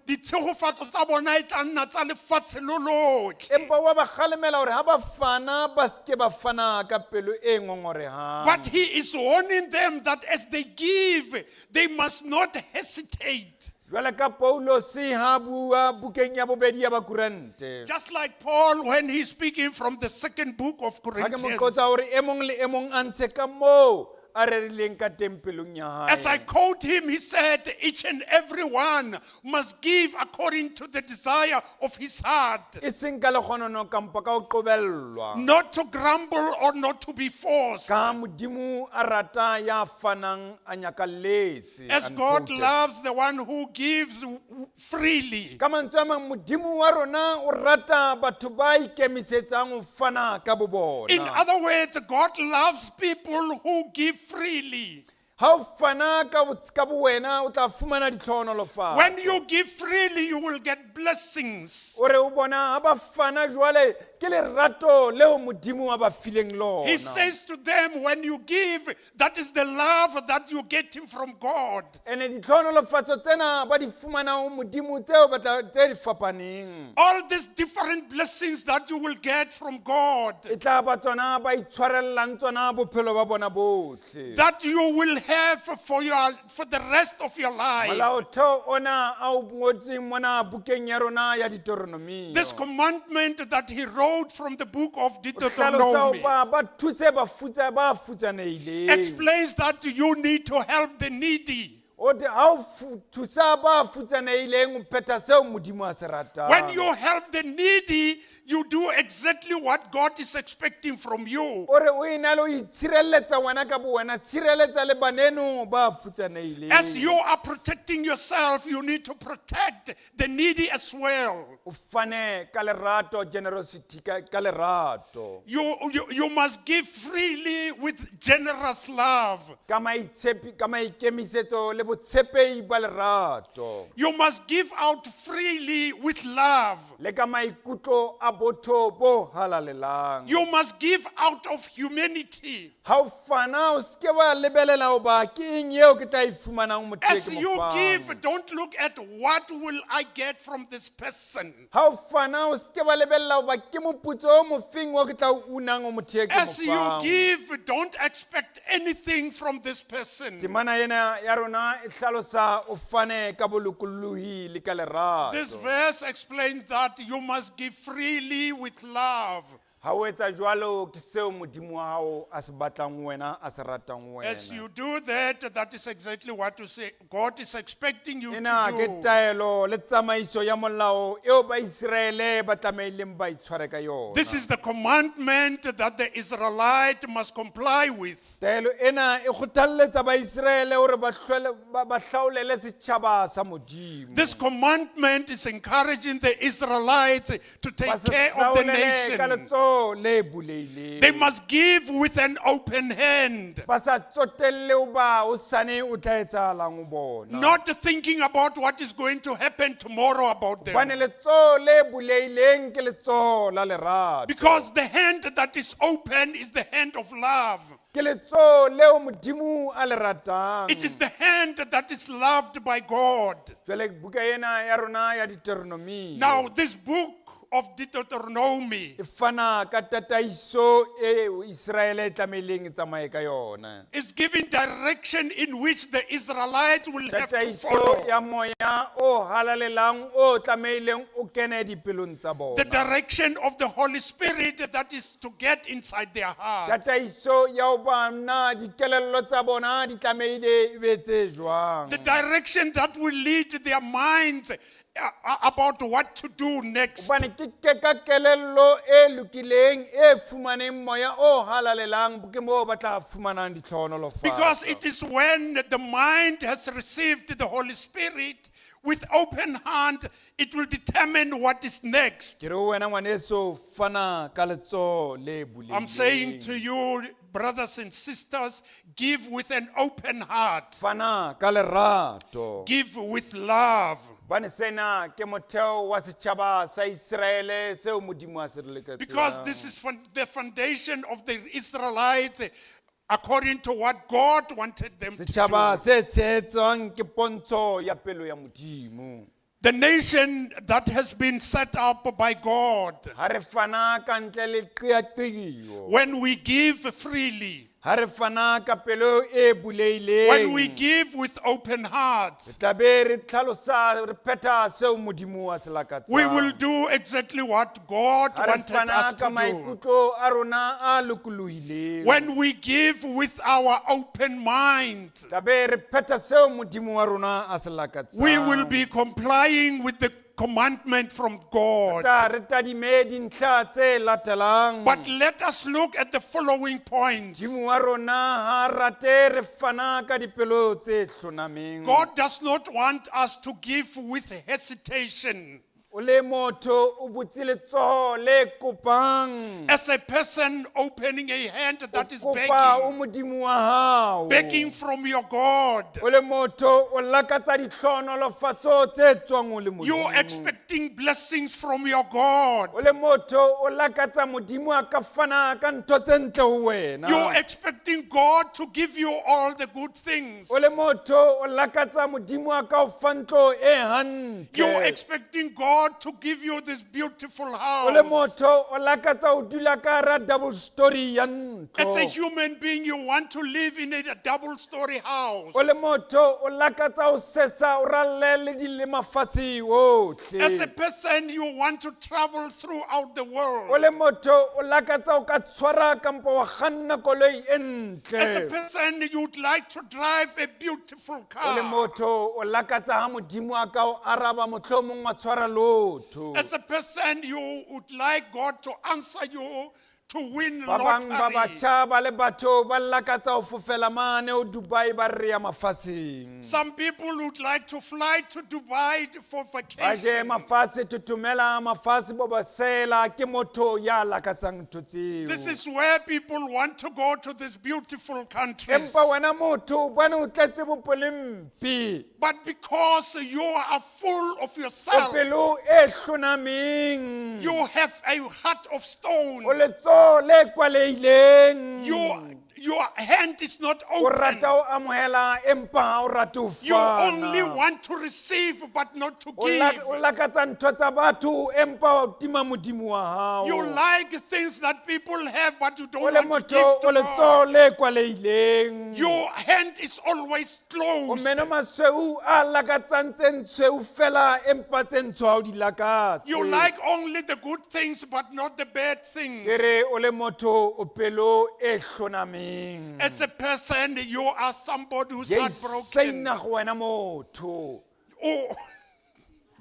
Ditshegofatso tsa bona e tla nna tsa lefatshe lo lotlhe. Empa wa ba kgalemela hore ha ba fana ba ske ba fana ka pelo e ngongorehang. But he is warning them that as they give, they must not hesitate. Jwale ka Paulos ha bua bukeng ya bobedi ya Bakorinte. Just like Paul when he's speaking from the second book of Ha ke mo Corinthians. qotsa hore e mong le e mong a ntshe ka moo a rerileng ka teng pelong ya As I hae. quote him, he said, each and every one must give according to the desire of his heart, E seng ka lekgonono kampa ka ho qobellwa. not to grumble or not to be forced. Ka Modimo a rata ya fanang a nyakalletse. As God loves the one who gives freely. Ka mantswe a mang Modimo wa rona o rata batho ba ikemisetsang ho fana ka bo bona. In other words, God loves people who give freely. Ha o fana ka bo wena o tla fumana ditlhonolofatso. When you give freely, you will get blessings. Ore o bona ha ba fana jwale ke lerato leo Modimo a ba fileng lona. He says to them, when you give, that is the love that you're getting from God. Ene ditlhonolofatso tsena ba di fumana ho Modimo tseo tse di fapaneng. All these different blessings that you will get from God, E tla ba tsona ba itshwarellang tsona bophelo ba bona botlhe. that you will have for the rest of your life. Molaotheo ona a o ngotseng mona bukeng ya rona ya Deuteronomy. This commandment that he wrote from the book of Hlalosa Deuteronomy ba thuse ba futsanehileng. explains that you need to help the needy. O de ha o thusa ba futsanehileng o phetha seo Modimo a se ratang. When you help the needy, you do exactly what God is expecting from you. Ore o ina le ho itshireletsa wena ka bo wena, tshireletsa le baneno ba futsanehileng. As you are protecting yourself, you need to protect the needy as well. O fane ka lerato, generosity ka lerato. You must give freely with generous love. Ka maikemisetso le botshepehi ba lerato. You must give out freely with love. Le ka maikutlo a botho bo halalelang. You must give out of humanity. Ha o fana o ske wa lebelela ho ba ke eng eo ke tla e fumanang motho e As ke mo you fang. give, don't look at what will I get from this person. Ha o fana o ske wa lebelela ho ba ke moputso o mofeng o ke tla o unang o motho e ke mo As you fang. give, don't expect anything from this person. Temana ena ya rona yona e hlalosa o fane ka bolokolohi le ka lerato. This verse explains that you must give freely with love. Ha o etsa jwalo ke seo modimo wa hao a se batlang wena a se ratang As wena. you do that, that is exactly what you say. God is expecting you Ena to ke do. taelo le tsamaiso ya molao eo ba Israele ba tlameileng ba itshware ka yona. This is the commandment that the Israelite must comply with. Taelo ena e kgothalletsa ba Israele hore ba hlaolele setjhaba sa modimo. This commandment is encouraging the Israelites to Ba take se care of the hlaolele ka nation. letsoho le buleileng. They must give with an open hand, Ba sa tsotelle o ba o sane o tla etsahalang o bona. not thinking about what is going to happen tomorrow about Bane them. letsoho le buleileng ke letsoho la lerato. Because the hand that is open is the hand of love. Ke letsoho leo modimo a le ratang. It is the hand that is loved by God. Jwale buka ena ya rona ya Deuteronomy. Now, this book of Deuteronomy E fana ka tataiso e Israele e tlameileng e tsamaye ka yona. is giving direction in which the Israelites will have to Tataiso follow. ya moya o halalelang o tlameileng o kene dipelong tsa bona. The direction of the Holy Spirit that is to get inside their hearts. Tataiso ya o bana dikelello tsa bona di tlameile e be tse jwang. The direction that will lead their minds about what to do next. Bane ke ka kelello e lokileng e fumaneng moya o halalelang ke mo ba tla fumanang ditlhonolofatso. Because it is when the mind has received the Holy Spirit with open hand, it will determine what is next. Ke re wena ngwaneso fana ka letsoho le buleleng. I'm saying to you, brothers and sisters, give with an open heart. Fana ka lerato. Give with love. Bane sena ke motheo wa setjhaba sa Israele seo modimo a se re leketseng. Because this is the foundation of the Israelites according to what God wanted them to setjhaba do. se tshehetswang ke pontsho ya pelo ya modimo. The nation that has been set up by God, Ha re fana ka ntle le qeaqeo. when we give freely, Ha re fana ka pelo e buleileng. when we give with open hearts, Tla be re tlhalosa re phetha seo modimo a se lakatsang. we will do exactly what God Ha re wanted us fana ka to do. maikutlo a rona a lokolohileng. When we give with our open mind, Tla be re phetha seo modimo wa rona a se lakatsang. we will be complying with the commandment from God. Ta re tadime dintlha tse latelang. But let us look at the following points. Modimo wa rona ha rate re fana ka dipelo tse hlonameng. God does not want us to give with hesitation. O le motho o butse letsoho le kopang. As a person opening a hand that is Kopa o begging, modimo wa hao. begging from your God. O le motho o lakatsa ditlhonolofatso tse tswang o le modimo. You're expecting blessings from your God. O le motho o lakatsa modimo a ka fana ka ntho tse ntle ho wena. You're expecting God to give you all the good things. O le motho o lakatsa modimo a ka o fa ntlo e hantle. You're expecting God to give you this beautiful O le house. motho o lakatsa o dula ka hara double story ya ntlo. As a human being, you want to live in a double-story house. O le motho o lakatsa o sesa o ralle le di le mafatshe ohle. As a person, you want to travel throughout the O world. le motho o lakatsa o ka tshwara kampo wa kganna koloi e ntle. As a person, you'd like to drive a beautiful O le car. motho o lakatsa ha modimo a ka o araba mohlomong wa tshwara lotho. As a person, you would like God to answer you to win Ba bang ba lottery. batjha ba le batho ba lakatsa ho fofela mane o Dubai ba re ya mafatsheng. Some people would like to fly to Dubai for Ba je vacation. mafatshe tutumela mafatshe bo ba sela ke motho ya lakatsang ntho tseo. This is where people want to go to these beautiful countries. Empa wena motho bone o tletse bopoleng. But because you are full of O yourself, pelo e hlonameng. you have a heart of O stone. letsoho le kwaleileng. You your hand is not o open. rata o amohela empa ha o rate o You only fana want to receive but not to o give. lakatsa ntho tsa batho empa o tima modimo wa hao You like things that people have but you o don't le want to motho give o to letsoho God. le kwaleileng Your hand is always o closed. meno masweu a lakatsang tse ntshweu fela empa tse ntsho ha o di lakatse You like only the good things but not the bad things. ke re o le motho o pelo e hlonameng As a person, you are somebody who's ye heartbroken. seina go wena motho Oh,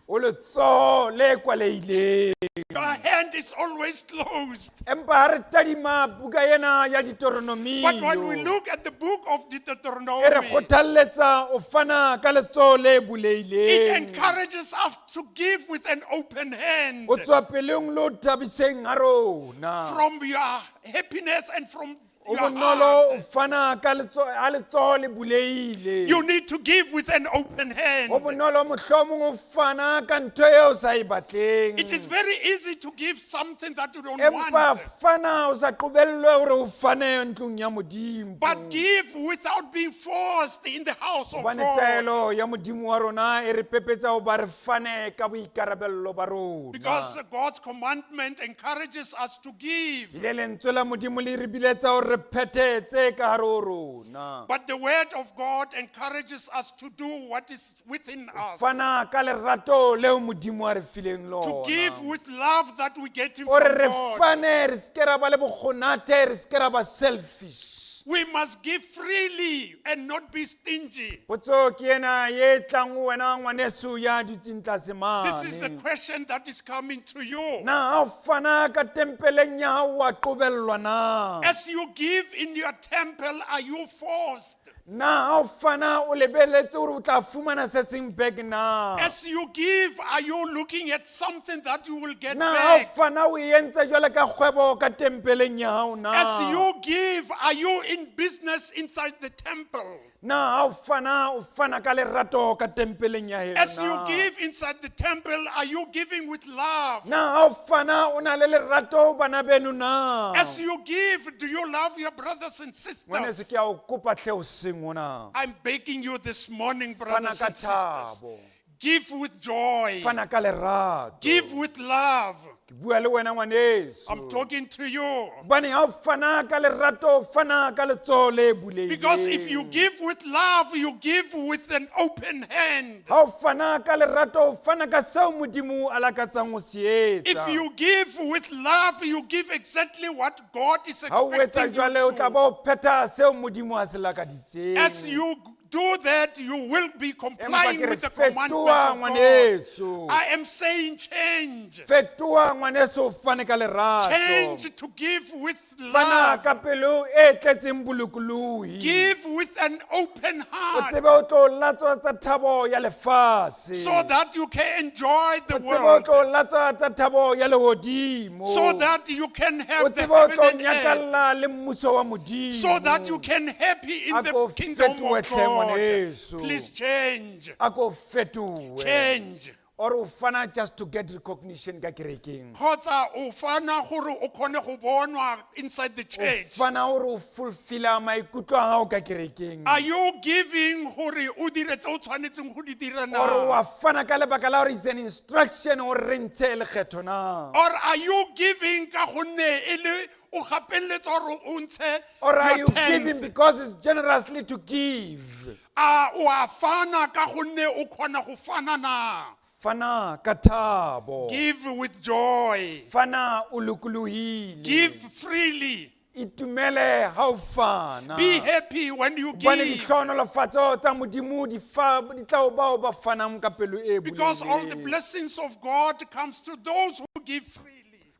o letsoho le kwaleileng your hand is always closed. empa ha re tadima buka ena ya ditoronomi But when we look at the book of e re Deuteronomy, kgothaletsa o fana ka letsoho le it buleileng encourages us to give with an open hand o tswa peleng le o thabiseng ha rona from your happiness and from o your bonolo o heart. fana ka letsoho le buleile You need to give with an open hand. o bonolo mohlomong o fana ka ntho eo sa e batleng It is very easy to give something that you don't empa want. fana o sa qobellwe hore o fane ntlong ya modimo But give without being forced in the house of hobane God. taelo ya modimo wa rona e re pepetsa ho ba re fane ka boikarabello ba rona Because God's commandment encourages us to give. ile lentswe la modimo le re biletsa hore re phethetse ka hare ho rona But the word of God encourages us to do what is within us. fana ka lerato leo modimo a re fileng To give lona with love that we get o re from re God. fane re seke ra ba le bokgonate re seke ra ba selfish We must give freely and not be stingy. potso ke ena ye tlang ho wena ngwaneso ya dutseng tlase This is the mane question that is coming to you. na ha o fana ka tempeleng ya hao wa qobellwa na As you give in your temple, are you forced? na ha o fana o lebeletse hore o tla fumana se seng back na As you give, are you looking at something that you will get na ha o back? fana o e entse jwale ka kgwebo ka tempeleng ya hao na As you give, are you in business inside the temple? na ha o fana ka lerato ka tempeleng ya heno As you na give inside the temple, are you giving with love? na ha o fana o na le lerato ho bana beno na As you give, do you love your brothers and ngwaneso sisters? ke a o kopa hle o seng ona I'm begging you this morning, fana brothers ka and sisters. thabo Give with joy. fana ka lerato Give with love. ke bua le wena ngwaneso I'm talking to you. bane ha o fana ka lerato fana ka letsoho le buleileng Because if you give with love, you give with an open hand. ha o fana ka lerato o fana ka seo modimo a lakatsang ho se If etsa you give with love, you give exactly what God is ha o etsa expecting jwale o you tla to. ba o phetha seo modimo a se lakaditseng As you do that, you will be empa complying ke re with the commandment fetoha of God. ngwaneso I am saying change. fetoha ngwaneso o fane ka lerato Change to give with fana love. ka pelo e tletseng bolokolohi Give with an open o heart tsebe o tlo latswa tsa thabo ya lefatshe so that you can enjoy the o tsebe o world, tlo latswa tsa thabo ya lehodimo so that you can o have the tsebe o tlo heaven and earth, nyakalla le mmuso wa modimo so that you can happy in Ako the kingdom fetohe of hle God. ngwaneso. Please change. a ko fetohe Change. or o fana just to get recognition ka kerekeng Kgotsa o fana gore o kgone go bonwa inside the o church. fana gore o fulfilla maikutlo a gago ka kerekeng Are you giving gore o dire tse o tshwanetseng go di dira or na? wa fana ka lebaka la gore is an instruction gore re ntshe lekgetho na Or are you giving ka gonne e le o gapelletsa gore o ntshe or are your you giving tenth? because it's generously to give O a fana ka gonne o kgona go fana na? fana ka thabo Give with joy. fana o lokolohile Give freely. itumele ha o fana Be happy when you bone give. ditlhonolofatso tsa modimo di tla o bao ba fanang ka pelo e Because all the bulehileng. blessings of God comes to those who give freely.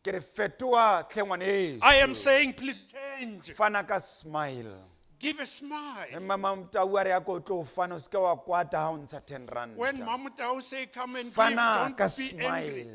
ke re fetoha hle ngwaneso I am saying please change. fana ka smile Give a smile. mama mtau a re ya ko tlo fana o seke wa kwata ha o ntsha 10 rand When Mama Tao say come and give, fana don't ka be smile angry.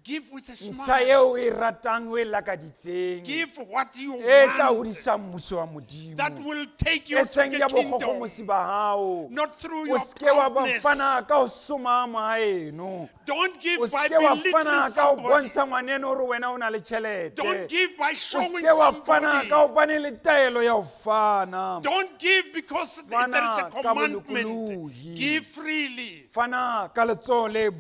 Give with a ntsha smile. eo o e ratang o e lakaditseng Give what you e tla want hodisa mmuso wa modimo that will take you e to seng the ya kingdom, bokgogomosi ba hao not through o your seke wa ba proudness. fana ka o soma moaeno Don't o give by seke wa belittling fana ka o somebody. bontsha ngwaneno gore wena o na le tšhelete Don't give by o showing seke wa fana somebody. ka o bane le taelo ya o fana Don't give because there is Fana a ka commandment. bolokolohi. Give freely. fana ka letsoho le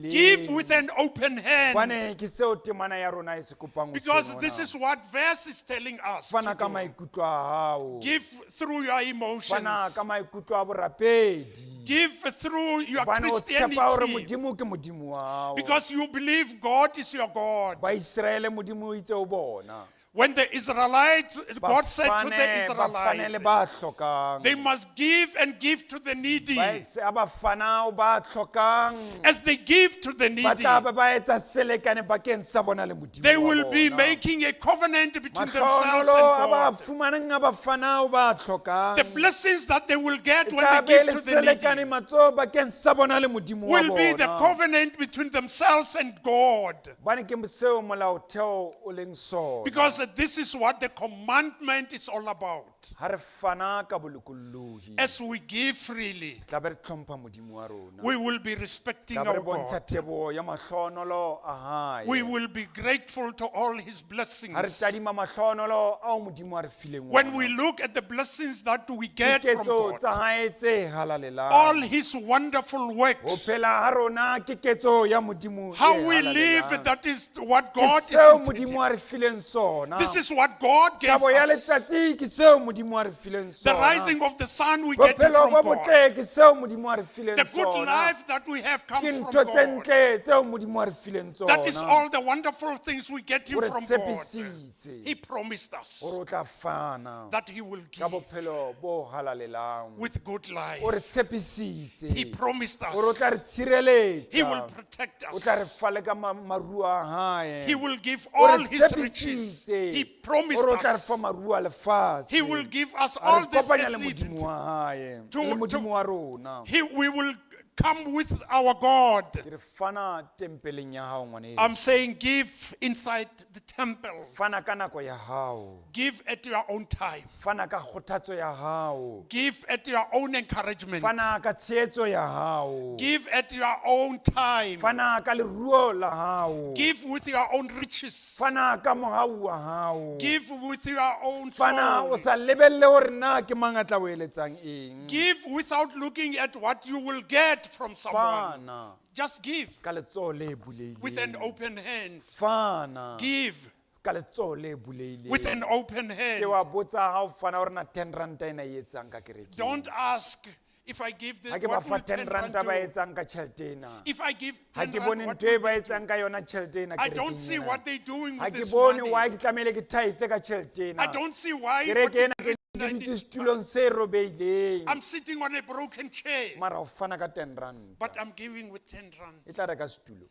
Give with buleileng an open hand. bane ke seo temana ya rona e se kopang Because this is what verse is telling us. to fana ka do. maikutlo a hao Give through your emotions. fana ka maikutlo a borapedi Give through your bane o tshepa gore Christianity. modimo ke modimo wa hao Because you believe God is your God. baiseraele modimo o itse o bona When the Israelites, God said to the bafanele Israelites, ba hlokang they must give and give to the needy. ba fana o ba hlokang As they give to the ba needy, tla ba ba etsa selekane bakeng sa bona le modimo they wa will be bona. making a covenant between themselves and Matlonolo a ba God. fumaneng a ba fana o ba hlokang The blessings that they will get E when tla they be give le to the selekane needy matsoho bakeng sa bona le modimo wa will be the bona covenant between themselves and God. bane ke seo molaotheo o leng sona Because this is what the commandment is all about. ha re fana ka bolokolohi As we give freely, tla be re tlhompha modimo wa rona we will be respecting tla be re our bontsha God. teboho ya mahlonolo a hae We will be grateful to all His ha re blessings. tadima mahlonolo ao modimo a re fileng When we look at the blessings that we get from ketso tsa God, hae tse halalelang all His wonderful ho works, phela ha rona ke ketso ya modimo how e we live, halalelang. that is what Ke God seo is modimo intended. a re fileng sona This is what God gave tshabo ya us. letsatsi ke seo modimo a re fileng The sona rising of the sun we get it bophelo from bo God. botle ke seo modimo a re fileng The good sona life that we have ke comes from ntho tse God. ntle tseo modimo a re fileng That is tsona all the wonderful things we get o re from God. tshepisitse He promised us gore o tla fana that He will ka give bophelo bo halalelang with good life. o re tshepisitse He promised gore o tla re us He will tshireletsa protect o tla re us. fale ka maruo a hae He will give o re all His riches. tshepisitse He promised gore o tla re us fa maruo a lefatshe He will give us a all re this kopanya le earthly. modimo wa hae to- le modimo wa rona We will come with our God. ke re fana tempeleng ya hao ngwane I'm saying give inside the temple. fana ka nako ya hao Give at your own time. fana ka kgothatso ya hao Give at your own encouragement. fana ka tshehetso ya hao Give at your own time. fana ka leruo la hao Give with your own riches. fana ka mohau wa hao Give with your own fana o soul. sa lebelle hore na ke mang a tla o eletsang eng Give without looking at what you will get from someone. fana Just give ka letsoho le with an buleileng open hand. fana Give ka letsoho le with buleileng an open ke hand. wa botsa ha o fana hore na 10 ranta ena e etsang ka kerekeng Don't ask if I give this, ha ke ba what fa will 10 10 ranta rand ba do? etsang ka tjhelete ena If I give ha 10 ke rand, bone what ntho e will ba they do? etsang ka yona tjhelete ena I don't kerekeng see ena. what they're doing ha with ke this bone money. why ke tlamehile ke tithe ka tjhelete I ena don't see why. kereke what is ena ke the reason I dutse need- setulong se robeileng I'm sitting on a broken chair, mara o fana ka 10 ranta but I'm giving with 10 rand. e tla reka setulo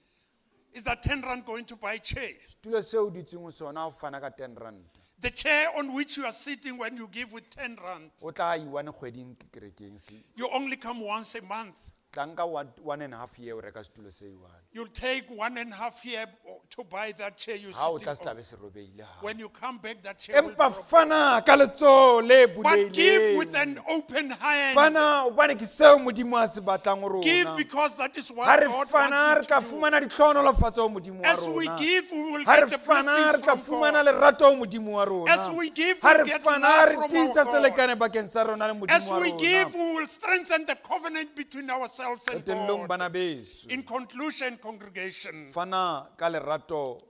Is that 10 rand going to buy a chair? setulo seo o dutseng ho sona o fana ka 10 ranta The chair on which you are sitting when you give with 10 rand, o tla iwane kgweding ke kerekeng se you only come once a month. tla nka 1.5 year o reka setulo se iwane You'll take 1.5 years to buy that chair you're ha o tla se sitting on. tlabe se robeile ha When you come back, that chair will empa drop. fana ka letsoho le But give with buleileng an open hand. fana obane ke seo modimo a se batlang ho Give rona because that is ha what re God fana re wants ka you to do. fumana ditlhonolofatso ho modimo wa As we rona give, we will ha get re the fana re blessings ka from fumana God. lerato ho modimo wa rona As we give, ha we re get fana love re from tiisa our God. selekane bakeng sa rona le As modimo wa we give, rona we will strengthen the covenant between ourselves and qetellong God. bana beso In conclusion, congregation, fana ka lerato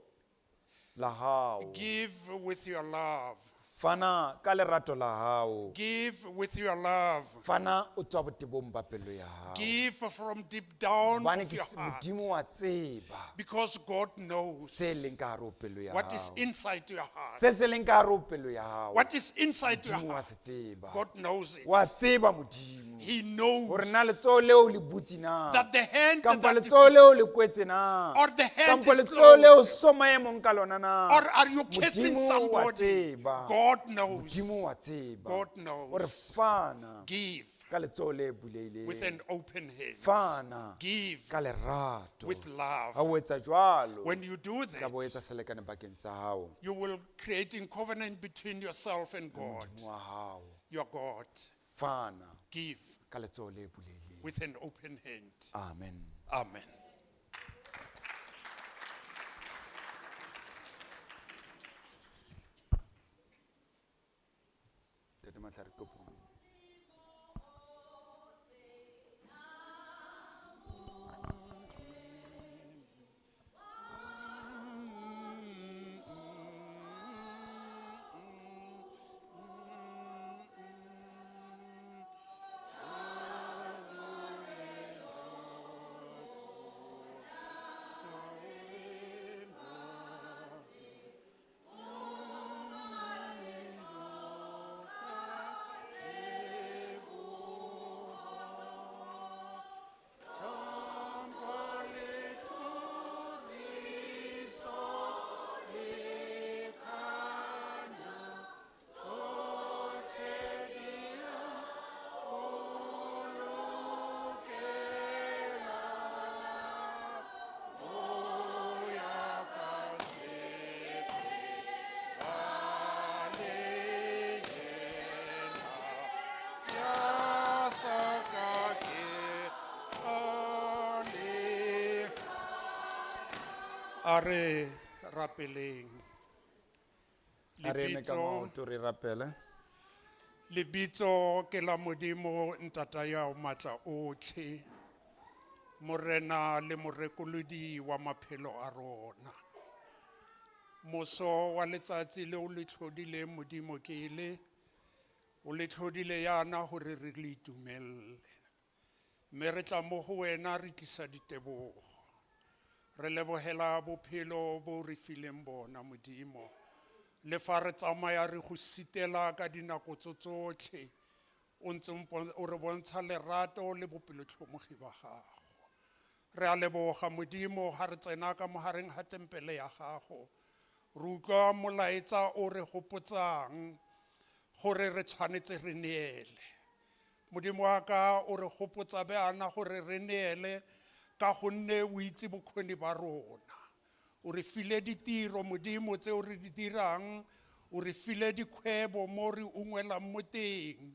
la hao give with your love. fana ka lerato la hao Give with your love. fana o tswa botebong ba pelo ya hao Give from deep down bane of ke your heart. modimo wa tseba Because God knows se leng ka hare ho pelo ya what is hao inside your heart. se se leng ka hare ho pelo ya hao What is inside your modimo wa heart. se tseba God knows it. wa tseba modimo He knows gore na letsoho leo le butse na that the hand kampo that letsoho leo le kwetse na or the hand kampo is letsoho leo closed, so maemong ka lona na or are you kissing Modimo wa somebody? tseba God knows. modimo wa tseba God ore knows. fana Give ka letsoho le buleileng. with an open hand. Fana Give ka lerato. with love. Ha o etsa jwalo, When you do tla bo that, etsa selekane bakeng sa hao, you will create a covenant between yourself and God, Modimo wa hao. your God. Fana Give ka letsoho le buleileng. with an open hand. Amen. Amen. Ntate Matlhare, ke kopa. Are rapeleng. A re eme ka maoto re rapele. Lebitso ke la Modimo ntata ya o matla otlhe, morena le morekolodi wa maphelo a rona. Moso wa letsatsi le o le tlhodile Modimo ke le, o le tlhodile yana hore re le itumelle. Mme re tla mo ho wena re tlisa ditebogo. Re lebohela bophelo bo re fileng bona Modimo. Le fa re tsamaya re go sitela ka dinako tsotlhe, o ntse o re bontsha lerato le bopelotlhomogi ba gago. Re a leboga Modimo ha re tsena ka mohareng ha tempele ya gago. Re utlwa molaetsa o re gopotsang gore re tshwanetse re neele. Modimo wa ka o re gopotsa beana gore re neele ka gonne o itse bokgoni ba rona. O re file ditiro Modimo tse o re di dirang, o re file dikgwebo mo re ungwelang mo teng.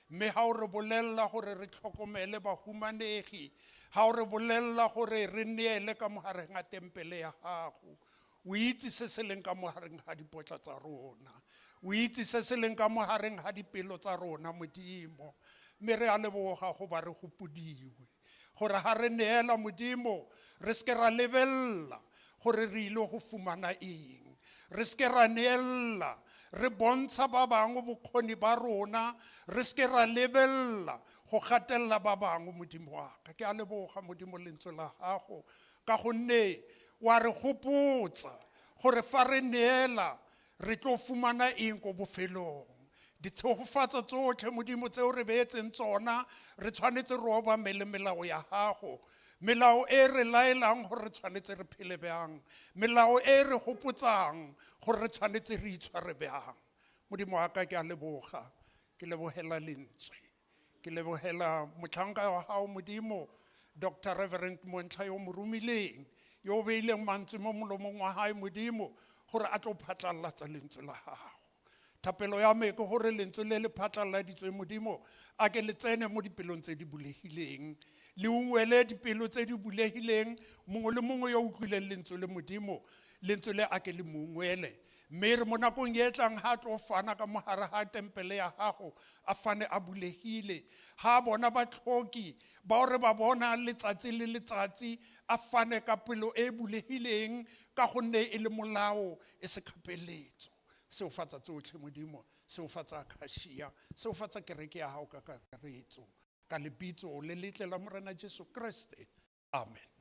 Mme ha o re bolella gore re tlhokomele bahumanegi, ha o re bolella gore re neele ka mohareng a tempele ya gago, o itse se se leng ka mohareng ha dipotla tsa rona, o itse se se leng ka mohareng ha dipelo tsa rona Modimo. Mme re a leboga go ba re gopodiwe gore ha re neela Modimo re se ke ra lebella gore re ile go fumana eng, re se ke ra neela re bontsha ba bangwe bokgoni ba rona, re se ke ra lebella go gatella ba bangwe Modimo wa ka. Ke a leboga Modimo lentswe la gago ka gonne wa re gopotsa gore fa re neela re tlo fumana eng ko bofelong. Ditshegofatso tsotlhe Modimo tseo re beetseng tsona re tshwanetse re obamele melao ya gago, melao e re laelang gore re tshwanetse re phele bjang, melao e re gopotsang gore re tshwanetse re itshware bjang. Modimo wa ka ke a leboga, ke lebogela lentswe, ke lebogela motlhanka wa gago Modimo, Dr. Reverend Montlha yo mo romileng, yo o beileng mantswe mo molomong wa hae Modimo gore a tlo phatlalatsa lentswe la gago. Thapelo ya me ke gore lentswe le le phatlaladitswe Modimo a ke le tsene mo dipelong tse di bulegileng, le ungwele dipelo tse di bulegileng. Mongwe le mongwe yo utlwileng lentswe le Modimo, lentswe le a ke le mongwele. Mme re mo nakong e tlang ha tlo fana ka mogare ha tempele ya gago a fane a bulegile, ha bona batlhoki ba re ba bona letsatsi le letsatsi a fane ka pelo e bulegileng ka gonne e le molao e se kgapeletso. Seo fatsa tsotlhe Modimo, seo fatsa Akasia, seo fatsa kereke ya gago ka kakaretso, ka lebitso le letle la Morena Jesu Kriste. Amen.